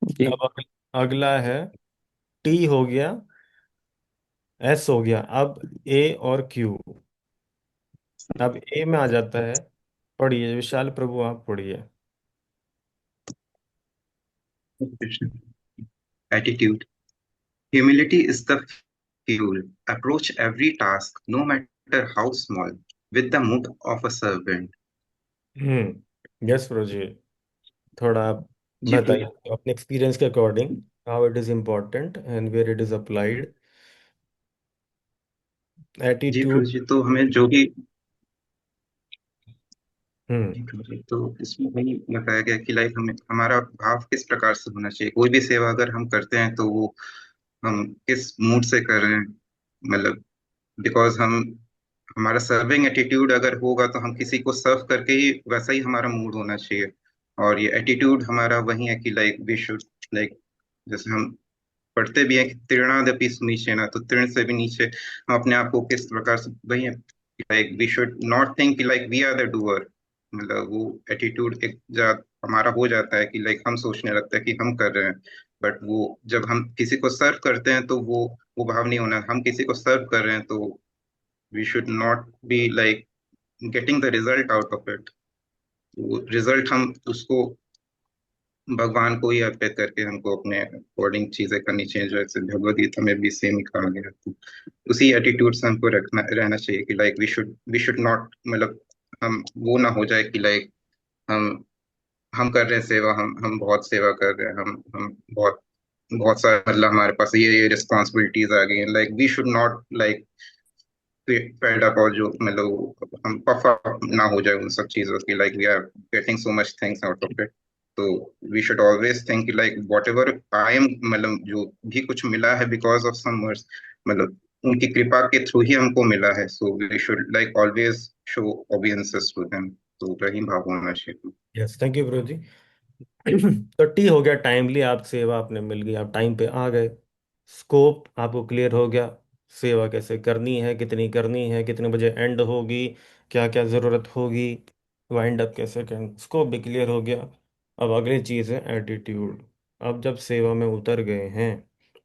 जी। अब अगला है, टी हो गया, एस हो गया, अब ए और क्यू। अब ए में आ जाता है, पढ़िए विशाल प्रभु आप पढ़िए। Krishna. Attitude. Humility is the fuel. Approach every task, no matter how small, with the mood of a servant. Yes Prabhu ji, थोड़ा आप जी बताइए अपने एक्सपीरियंस के according, how it is important and where it is applied. जी प्रभु एटीट्यूड। जी, तो हमें जो भी, हम्म। जी प्रभु जी, तो इसमें वही बताया गया कि लाइक हमें हमारा भाव किस प्रकार से होना चाहिए। कोई भी सेवा अगर हम करते हैं तो वो हम किस मूड से कर रहे हैं, मतलब बिकॉज हम हमारा सर्विंग एटीट्यूड अगर होगा तो हम किसी को सर्व करके ही वैसा ही हमारा मूड होना चाहिए। और ये एटीट्यूड हमारा वही है कि लाइक वी शुड, लाइक जैसे हम पढ़ते भी हैं कि तृणादपि सुनीचेन, तो तृण से भी नीचे हम अपने आप को किस प्रकार से, वही है like we should not think कि like we are the doer. मतलब वो एटीट्यूड एक हमारा हो जाता है कि लाइक हम सोचने लगते हैं कि हम कर रहे हैं, बट वो जब हम किसी को सर्व करते हैं तो वो भाव नहीं होना। हम किसी को सर्व कर रहे हैं तो we should not be like getting the result out of it. वो रिजल्ट हम उसको भगवान को ही अर्पित करके हमको अपने अकॉर्डिंग चीजें करनी चाहिए, जैसे भगवद गीता में भी सेम ही कहा गया है। तो उसी एटीट्यूड से हमको रखना रहना चाहिए कि लाइक वी शुड नॉट, मतलब हम वो ना हो जाए कि लाइक हम हम कर रहे हैं सेवा, हम बहुत सेवा कर रहे हैं, हम बहुत बहुत सारा, मतलब हमारे पास ये रिस्पॉन्सिबिलिटीज आ गई हैं, like we should not like fed up, और जो मतलब हम पफ अप ना हो जाए उन सब चीजों की, like we are getting so much things out of it. तो we should always think like whatever I am, मतलब जो भी कुछ मिला है बिकॉज ऑफ समर्स, मतलब उनकी कृपा के थ्रू ही हमको मिला है, so we should like always show obeisances to them. तो वही भाव होना चाहिए। Yes, thank you bro ji. तो टी हो गया टाइमली, आप सेवा आपने मिल गई, आप टाइम पे आ गए, स्कोप आपको क्लियर हो गया, सेवा कैसे करनी है, कितनी करनी है, कितने बजे एंड होगी, क्या क्या ज़रूरत होगी, वाइंड अप कैसे करें, स्कोप भी क्लियर हो गया। अब अगली चीज़ है एटीट्यूड। अब जब सेवा में उतर गए हैं,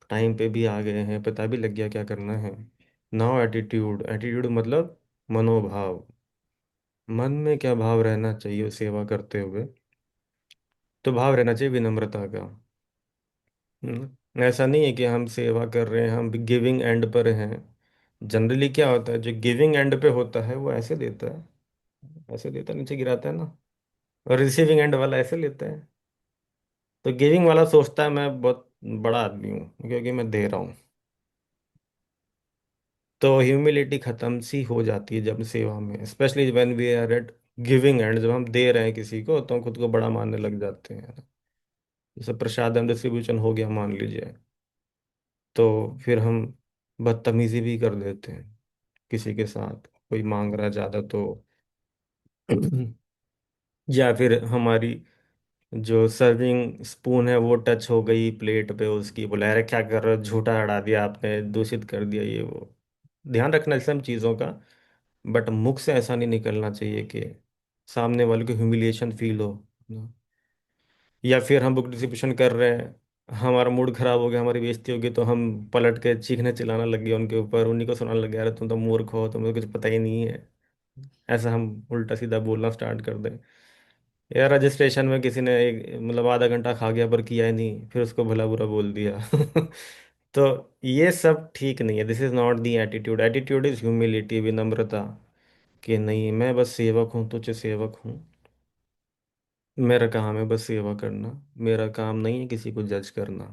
टाइम पे भी आ गए हैं, पता भी लग गया क्या करना है, नाउ एटीट्यूड। एटीट्यूड मतलब मनोभाव, मन में क्या भाव रहना चाहिए सेवा करते हुए। तो भाव रहना चाहिए विनम्रता का। ऐसा नहीं है कि हम सेवा कर रहे हैं, हम गिविंग एंड पर हैं। जनरली क्या होता है, जो गिविंग एंड पे होता है वो ऐसे देता है, ऐसे देता है, नीचे गिराता है ना, और रिसीविंग एंड वाला ऐसे लेता है। तो गिविंग वाला सोचता है मैं बहुत बड़ा आदमी हूँ क्योंकि मैं दे रहा हूँ। तो ह्यूमिलिटी खत्म सी हो जाती है जब सेवा में, specially when we are at giving end, जब हम दे रहे हैं किसी को तो हम खुद को बड़ा मानने लग जाते हैं। जैसे प्रसाद डिस्ट्रीब्यूशन हो गया मान लीजिए, तो फिर हम बदतमीजी भी कर देते हैं किसी के साथ, कोई मांग रहा है ज़्यादा तो। या फिर हमारी जो सर्विंग स्पून है वो टच हो गई प्लेट पे उसकी, बोला अरे क्या कर रहे हो, झूठा अड़ा दिया आपने, दूषित कर दिया, ये वो। ध्यान रखना इस सब चीज़ों का, बट मुख से ऐसा नहीं निकलना चाहिए कि सामने वाले को ह्यूमिलिएशन फील हो। या फिर हम बुक डिस्ट्रीब्यूशन कर रहे हैं, हमारा मूड खराब हो गया, हमारी बेइज्जती होगी, तो हम पलट के चीखने चिल्लाना लग गए उनके ऊपर, उन्हीं को सुनाने लग गया अरे तुम तो मूर्ख हो, तुम्हें कुछ पता ही नहीं है। ऐसा हम उल्टा सीधा बोलना स्टार्ट कर दें। या रजिस्ट्रेशन में किसी ने एक मतलब आधा घंटा खा गया पर किया ही नहीं, फिर उसको भला बुरा बोल दिया। तो ये सब ठीक नहीं है, this is not the attitude. Attitude is humility, विनम्रता, कि नहीं मैं बस सेवक हूँ, तुझे सेवक हूँ, मेरा काम है बस सेवा करना, मेरा काम नहीं है किसी को जज करना,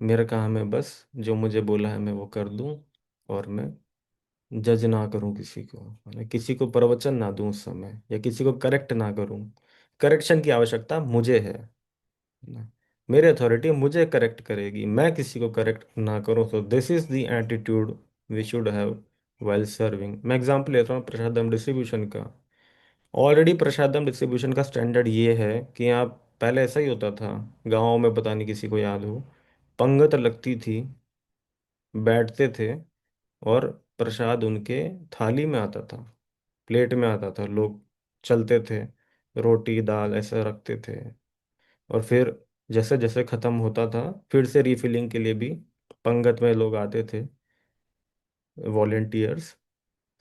मेरा काम है बस जो मुझे बोला है मैं वो कर दूं, और मैं जज ना करूं किसी को, मतलब किसी को प्रवचन ना दूं उस समय, या किसी को करेक्ट ना करूं। करेक्शन की आवश्यकता मुझे है ना, मेरी अथॉरिटी मुझे करेक्ट करेगी, मैं किसी को करेक्ट ना करूं। तो this is the attitude we should have while serving. मैं एग्जांपल लेता हूँ प्रसादम डिस्ट्रीब्यूशन का। ऑलरेडी प्रसादम डिस्ट्रीब्यूशन का स्टैंडर्ड ये है कि आप, पहले ऐसा ही होता था गाँव में, पता नहीं किसी को याद हो, पंगत लगती थी, बैठते थे, और प्रसाद उनके थाली में आता था, प्लेट में आता था, लोग चलते थे, रोटी दाल ऐसा रखते थे। और फिर जैसे जैसे खत्म होता था फिर से रिफिलिंग के लिए भी पंगत में लोग आते थे, वॉलेंटियर्स,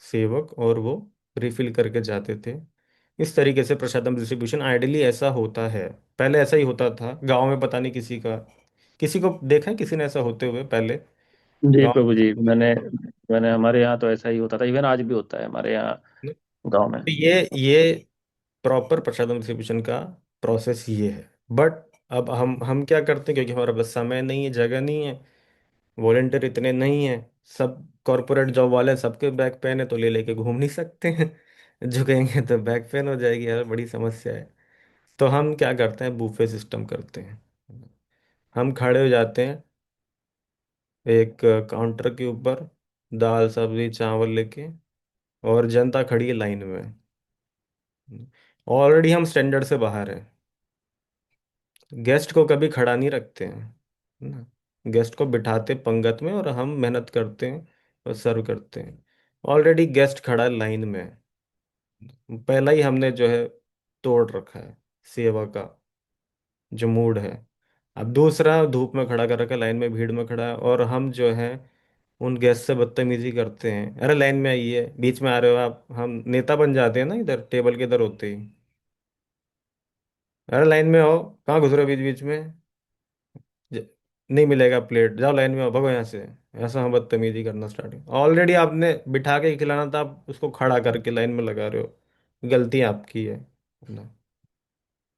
सेवक, और वो रिफिल करके जाते थे। इस तरीके से प्रसादम डिस्ट्रीब्यूशन आइडियली ऐसा होता है, पहले ऐसा ही होता था गांव में, पता नहीं किसी का, किसी को देखा है किसी ने ऐसा होते हुए पहले जी गांव प्रभु जी, मैंने में? मैंने हमारे यहाँ तो ऐसा ही होता था, इवन आज भी होता है हमारे यहाँ गांव में। तो ये प्रॉपर प्रसादम डिस्ट्रीब्यूशन का प्रोसेस ये है। बट अब हम क्या करते हैं, क्योंकि हमारे पास समय नहीं है, जगह नहीं है, वॉलेंटियर इतने नहीं है, सब कॉरपोरेट जॉब वाले, सबके बैक पेन है, तो ले लेके घूम नहीं सकते हैं। झुकेंगे तो बैक पेन हो जाएगी यार, बड़ी समस्या है। तो हम क्या करते हैं, बूफे सिस्टम करते हैं। हम खड़े हो जाते हैं एक काउंटर के ऊपर, दाल सब्जी चावल लेके, और जनता खड़ी है लाइन में। ऑलरेडी हम स्टैंडर्ड से बाहर हैं। गेस्ट को कभी खड़ा नहीं रखते हैं, है ना। गेस्ट को बिठाते पंगत में और हम मेहनत करते हैं और सर्व करते हैं। ऑलरेडी गेस्ट खड़ा है लाइन में। पहला ही हमने जो है तोड़ रखा है सेवा का जो मूड है। अब दूसरा धूप में खड़ा कर रखा है, लाइन में भीड़ में खड़ा है, और हम जो है उन गेस्ट से बदतमीजी करते हैं। अरे लाइन में आइए, बीच में आ रहे हो आप, हम नेता बन जाते हैं ना इधर टेबल के इधर होते ही। अरे लाइन में आओ, कहाँ घुस रहे हो बीच बीच में, ज- नहीं मिलेगा प्लेट, जाओ लाइन में आओ, भगो यहाँ से। ऐसा हम बदतमीजी करना स्टार्ट, ऑलरेडी आपने बिठा के खिलाना था, आप उसको खड़ा करके लाइन में लगा रहे हो, गलती आपकी है ना।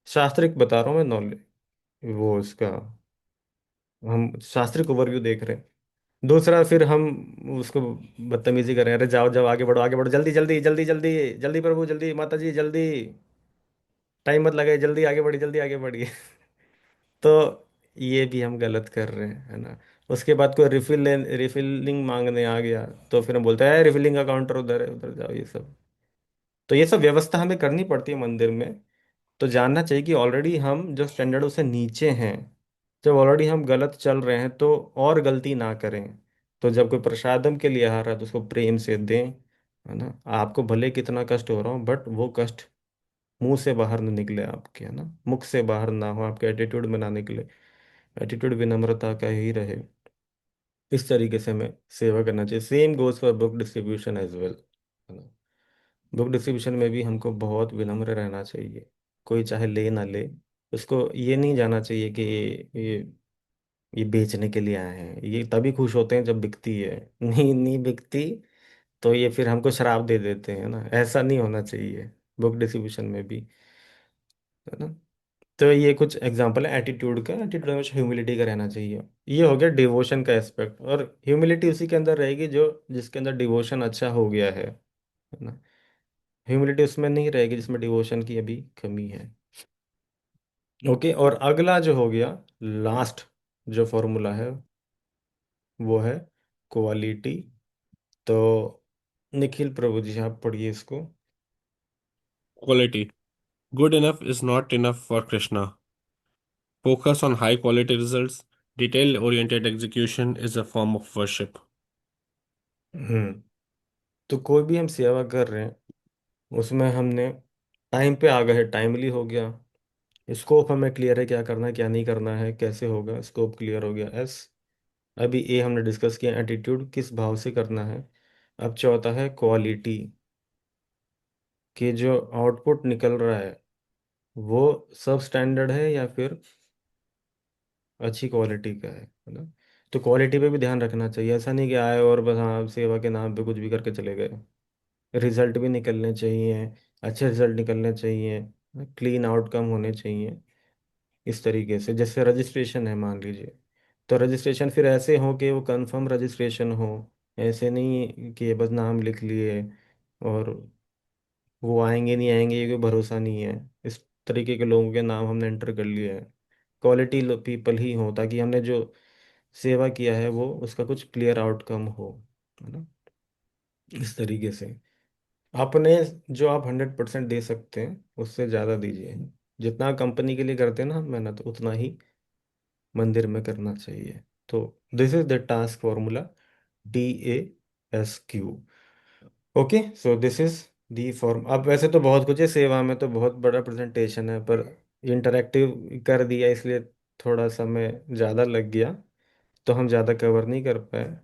शास्त्रिक बता रहा हूँ मैं, नॉलेज वो इसका, हम शास्त्रिक ओवरव्यू देख रहे हैं। दूसरा फिर हम उसको बदतमीजी कर रहे हैं, अरे जाओ जाओ आगे बढ़ो, जल्दी जल्दी जल्दी जल्दी जल्दी प्रभु जल्दी, माता जी जल्दी, टाइम मत लगाए, जल्दी आगे बढ़िए, जल्दी आगे बढ़िए। तो ये भी हम गलत कर रहे हैं, है ना। उसके बाद कोई रिफिलिंग मांगने आ गया, तो फिर हम बोलते हैं रिफिलिंग का काउंटर उधर है, उधर जाओ, ये सब। तो ये सब व्यवस्था हमें करनी पड़ती है मंदिर में। तो जानना चाहिए कि ऑलरेडी हम जो स्टैंडर्ड से नीचे हैं, जब ऑलरेडी हम गलत चल रहे हैं तो और गलती ना करें। तो जब कोई प्रसादम के लिए आ रहा है तो उसको प्रेम से दें, है ना। आपको भले कितना कष्ट हो रहा हो, बट वो कष्ट मुंह से बाहर ना निकले आपके, है ना, मुख से बाहर ना हो, आपके एटीट्यूड में ना निकले। एटीट्यूड विनम्रता का ही रहे। इस तरीके से हमें सेवा करना चाहिए। Same goes for book distribution as well, है ना। बुक डिस्ट्रीब्यूशन में भी हमको बहुत विनम्र रहना चाहिए। कोई चाहे ले ना ले, उसको ये नहीं जाना चाहिए कि ये बेचने के लिए आए हैं, ये तभी खुश होते हैं जब बिकती है। नहीं नहीं बिकती तो ये फिर हमको शराब दे देते हैं ना, ऐसा नहीं होना चाहिए बुक डिस्ट्रीब्यूशन में भी, है ना। तो ये कुछ एग्जांपल है एटीट्यूड का। एटीट्यूड में ह्यूमिलिटी का रहना चाहिए। ये हो गया डिवोशन का एस्पेक्ट, और ह्यूमिलिटी उसी के अंदर रहेगी जो जिसके अंदर डिवोशन अच्छा हो गया है ना। ह्यूमिलिटी उसमें नहीं रहेगी जिसमें डिवोशन की अभी कमी है। ओके, और अगला जो हो गया, लास्ट जो फॉर्मूला है वो है क्वालिटी। तो निखिल प्रभु जी आप पढ़िए इसको। Quality. Good enough is not enough for Krishna. Focus on high quality results. Detail oriented execution is a form of worship. हम्म। तो कोई भी हम सेवा कर रहे हैं उसमें हमने टाइम पे आ गए, टाइमली हो गया, स्कोप हमें क्लियर है, क्या करना है क्या नहीं करना है, कैसे होगा, स्कोप क्लियर हो गया, एस। अभी ए हमने डिस्कस किया, एटीट्यूड किस भाव से करना है। अब चौथा है क्वालिटी, कि जो आउटपुट निकल रहा है वो सब स्टैंडर्ड है या फिर अच्छी क्वालिटी का है ना। तो क्वालिटी पे भी ध्यान रखना चाहिए। ऐसा नहीं कि आए और बस हाँ सेवा के नाम पे कुछ भी करके चले गए। रिजल्ट भी निकलने चाहिए, अच्छे रिजल्ट निकलने चाहिए, क्लीन आउटकम होने चाहिए। इस तरीके से जैसे रजिस्ट्रेशन है मान लीजिए, तो रजिस्ट्रेशन फिर ऐसे हो कि वो कंफर्म रजिस्ट्रेशन हो। ऐसे नहीं कि बस नाम लिख लिए और वो आएंगे नहीं आएंगे ये कोई भरोसा नहीं है। इस तरीके के लोगों के नाम हमने एंटर कर लिए हैं। क्वालिटी पीपल ही हो, ताकि हमने जो सेवा किया है वो उसका कुछ क्लियर आउटकम हो, है ना। इस तरीके से अपने जो आप 100% दे सकते हैं उससे ज़्यादा दीजिए। जितना कंपनी के लिए करते हैं ना हम मेहनत, उतना ही मंदिर में करना चाहिए। तो this is the task formula, DASQ। Okay, so this is the form. अब वैसे तो बहुत कुछ है सेवा में, तो बहुत बड़ा प्रेजेंटेशन है, पर इंटरेक्टिव कर दिया इसलिए थोड़ा समय ज़्यादा लग गया, तो हम ज़्यादा कवर नहीं कर पाए।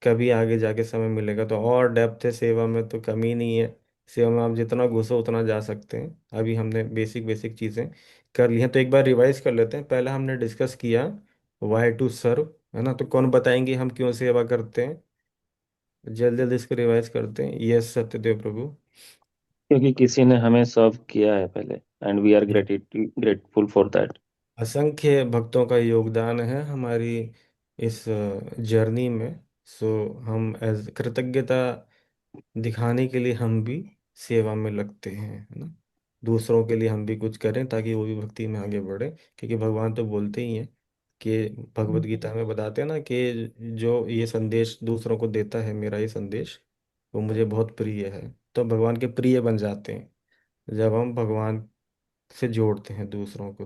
कभी आगे जाके समय मिलेगा तो और डेप्थ है सेवा में, तो कमी नहीं है। सेवा में आप जितना घुसो उतना जा सकते हैं। अभी हमने बेसिक बेसिक चीज़ें कर ली हैं, तो एक बार रिवाइज कर लेते हैं। पहले हमने डिस्कस किया वाई टू सर्व, है ना। तो कौन बताएंगे हम क्यों सेवा करते हैं, जल्दी जल्दी इसको रिवाइज करते हैं। यस सत्यदेव प्रभु। क्योंकि किसी ने हमें सर्व किया है पहले, and we are hmm. Grateful for that. असंख्य भक्तों का योगदान है हमारी इस जर्नी में। सो हम एज कृतज्ञता दिखाने के लिए हम भी सेवा में लगते हैं, है ना। दूसरों के लिए हम भी कुछ करें ताकि वो भी भक्ति में आगे बढ़े, क्योंकि भगवान तो बोलते ही हैं कि भगवत गीता हमें बताते हैं ना कि जो ये संदेश दूसरों को देता है, मेरा ये संदेश, वो मुझे बहुत प्रिय है। तो भगवान के प्रिय बन जाते हैं जब हम भगवान से जोड़ते हैं दूसरों को।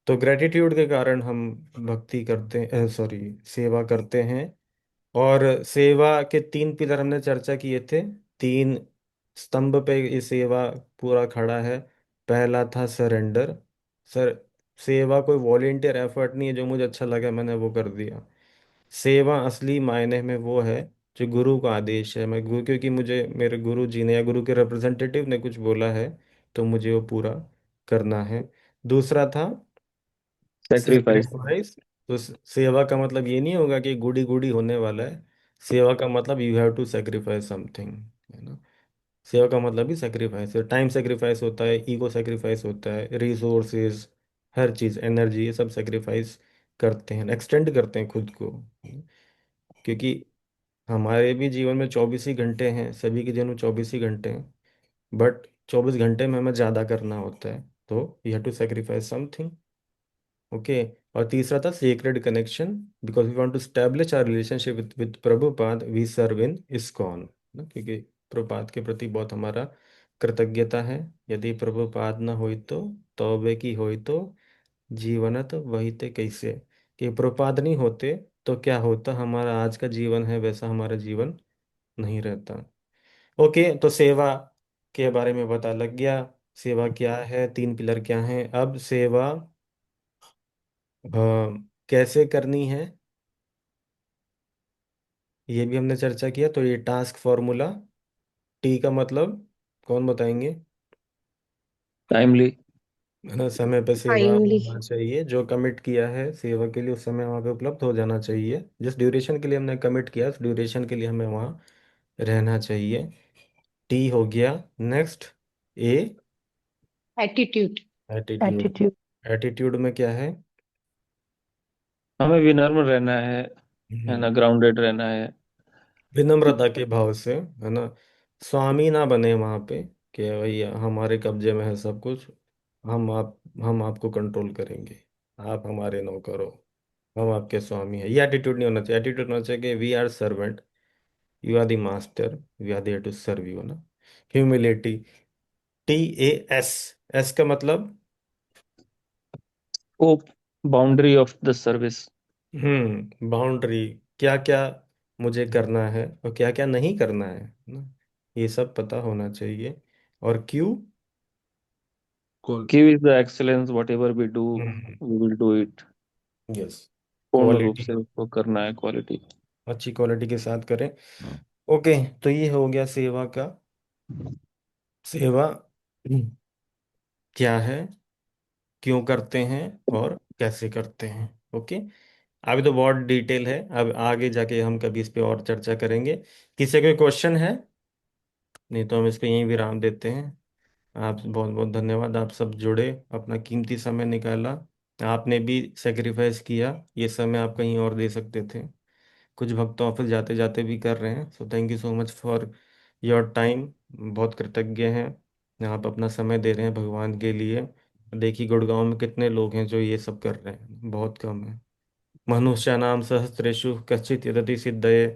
तो ग्रेटिट्यूड के कारण हम भक्ति करते हैं, सॉरी, सेवा करते हैं। और सेवा के तीन पिलर हमने चर्चा किए थे, तीन स्तंभ पे ये सेवा पूरा खड़ा है। पहला था सरेंडर। सर, सेवा कोई वॉलेंटियर एफर्ट नहीं है, जो मुझे अच्छा लगा मैंने वो कर दिया। सेवा असली मायने में वो है जो गुरु का आदेश है। मैं गुरु, क्योंकि मुझे मेरे गुरु जी ने या गुरु के रिप्रेजेंटेटिव ने कुछ बोला है, तो मुझे वो पूरा करना है। दूसरा था सेक्रीफाइस। सेक्रीफाइस। तो सेवा का मतलब ये नहीं होगा कि गुड़ी गुड़ी होने वाला है। सेवा का मतलब you have to sacrifice something, है ना। सेवा का मतलब ही सेक्रीफाइस है। टाइम सेक्रीफाइस होता है, ईगो सेक्रीफाइस होता है, रिसोर्सेज, हर चीज़, एनर्जी, ये सब सेक्रीफाइस करते हैं, एक्सटेंड करते हैं खुद को। क्योंकि हमारे भी जीवन में 24 ही घंटे हैं, सभी के जीवन में 24 ही घंटे हैं। बट 24 घंटे में हमें ज़्यादा करना होता है, तो you have to sacrifice something. Okay. और तीसरा था secret connection, because we want to establish our relationship with Prabhupada, we serve in ISKCON ना, क्योंकि प्रभुपाद के प्रति बहुत हमारा कृतज्ञता है। यदि प्रभुपाद न होई तो तौबे की होई तो जीवन तो वही थे कैसे। कि प्रभुपाद नहीं होते तो क्या होता, हमारा आज का जीवन है वैसा हमारा जीवन नहीं रहता। ओके, तो सेवा के बारे में पता लग गया। सेवा क्या है, तीन पिलर क्या हैं। अब सेवा कैसे करनी है ये भी हमने चर्चा किया। तो ये टास्क फॉर्मूला, टी का मतलब कौन बताएंगे? टाइमली। है ना, समय पे सेवा टाइमली। होना चाहिए। जो कमिट किया है सेवा के लिए उस समय वहाँ पे उपलब्ध हो जाना चाहिए। जिस ड्यूरेशन के लिए हमने कमिट किया उस ड्यूरेशन के लिए हमें वहाँ रहना चाहिए। टी हो गया। नेक्स्ट, ए, एटीट्यूड। एटीट्यूड। एटीट्यूड। एटीट्यूड में क्या है? हमें विनम्र रहना है ना, हम्म, ग्राउंडेड रहना है। विनम्रता के भाव से, है ना। स्वामी ना बने वहां पे कि भाई हमारे कब्जे में है सब कुछ, हम आपको कंट्रोल करेंगे, आप हमारे नौकर हो, हम आपके स्वामी हैं। ये एटीट्यूड नहीं होना चाहिए। एटीट्यूड होना चाहिए कि we are servant, you are the master, we are there to serve you ना। Humility, TAS। एस का मतलब, ओ, boundary of the service. Boundary, क्या क्या मुझे करना है और क्या क्या नहीं करना है ना, ये सब पता होना चाहिए। और Q, call. Give is the excellence, whatever we do we will do it. Yes, पूर्ण रूप क्वालिटी, से उसको करना है, क्वालिटी। अच्छी क्वालिटी के साथ करें। ओके, तो ये हो गया सेवा का। सेवा क्या है, क्यों करते हैं और कैसे करते हैं। ओके, अभी तो बहुत डिटेल है, अब आगे जाके हम कभी इस पे और चर्चा करेंगे। किसी कोई क्वेश्चन है? नहीं तो हम इसको यहीं विराम देते हैं। आप बहुत बहुत धन्यवाद, आप सब जुड़े, अपना कीमती समय निकाला। आपने भी सेक्रीफाइस किया, ये समय आप कहीं और दे सकते थे। कुछ भक्त तो ऑफिस जाते जाते भी कर रहे हैं। So thank you so much for your time. बहुत कृतज्ञ हैं, आप अपना समय दे रहे हैं भगवान के लिए। देखिए गुड़गांव में कितने लोग हैं जो ये सब कर रहे हैं, बहुत कम है। मनुष्य नाम सहस्त्रेषु कश्चित यदति सिद्धये।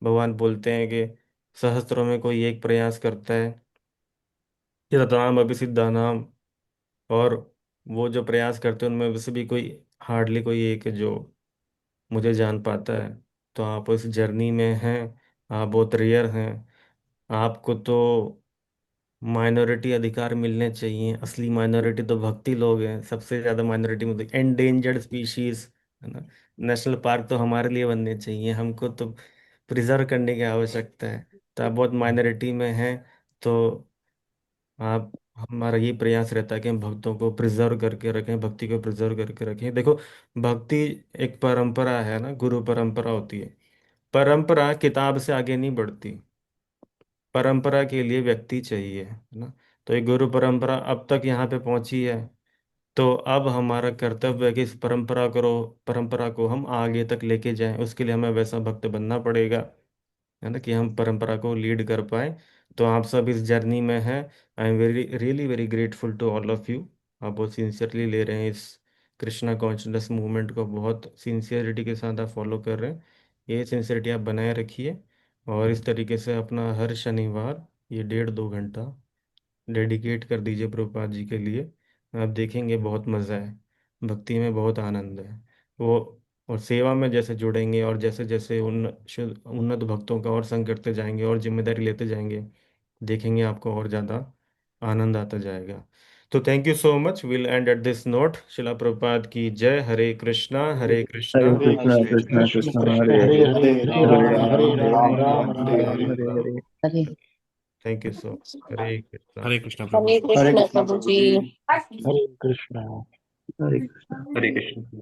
भगवान बोलते हैं कि सहस्त्रों में कोई एक प्रयास करता है, यतताम अभी सिद्धानाम। और वो जो प्रयास करते हैं उनमें वैसे भी कोई, हार्डली कोई एक है जो मुझे जान पाता है। तो आप इस जर्नी में हैं, आप बहुत रेयर हैं। आपको तो माइनॉरिटी अधिकार मिलने चाहिए। असली माइनॉरिटी तो भक्ति लोग हैं, सबसे ज़्यादा माइनॉरिटी में तो एंडेंजर्ड स्पीशीज, है ना। नेशनल पार्क तो हमारे लिए बनने चाहिए, हमको तो प्रिजर्व करने की आवश्यकता है। तो आप बहुत माइनॉरिटी में हैं। तो आप, हमारा ये प्रयास रहता है कि हम भक्तों को प्रिजर्व करके रखें, भक्ति को प्रिजर्व करके रखें। देखो, भक्ति एक परंपरा है ना, गुरु परंपरा होती है। परंपरा किताब से आगे नहीं बढ़ती, परंपरा के लिए व्यक्ति चाहिए, है ना। तो ये गुरु परंपरा अब तक यहाँ पे पहुंची है। तो अब हमारा कर्तव्य है कि इस परंपरा को हम आगे तक लेके जाएं। उसके लिए हमें वैसा भक्त बनना पड़ेगा, है ना, कि हम परंपरा को लीड कर पाए। तो आप सब इस जर्नी में हैं। I am very really very grateful to all of you. आप बहुत सिंसियरली ले रहे हैं इस कृष्णा कॉन्शियसनेस मूवमेंट को बहुत सिंसियरिटी के साथ आप फॉलो कर रहे हैं। ये सिंसियरिटी आप बनाए रखिए, और इस तरीके से अपना हर शनिवार ये 1.5-2 घंटा डेडिकेट कर दीजिए प्रभुपाद जी के लिए। आप देखेंगे बहुत मज़ा है, भक्ति में बहुत आनंद है वो। और सेवा में जैसे जुड़ेंगे और जैसे जैसे उन्नत भक्तों का और संग करते जाएंगे और जिम्मेदारी लेते जाएंगे, देखेंगे आपको और ज़्यादा आनंद आता जाएगा। तो thank you so much. Will end at this note. Shila Prabhupada की जय। Hare Krishna Hare Krishna Hare Hare Krishna Krishna Krishna Krishna Krishna Krishna Hare Hare Hare Hare Hare Hare Ram Ram Ram Ram Ram Ram Hare Hare Hare Hare Hare. Ram. Hare thank you so much. Hare Krishna. Hare Krishna Prabhu Hare ji. Hare Krishna Krishna Prabhu Prabhu ji. जी। हरे कृष्णा हरे कृष्णा हरे कृष्ण।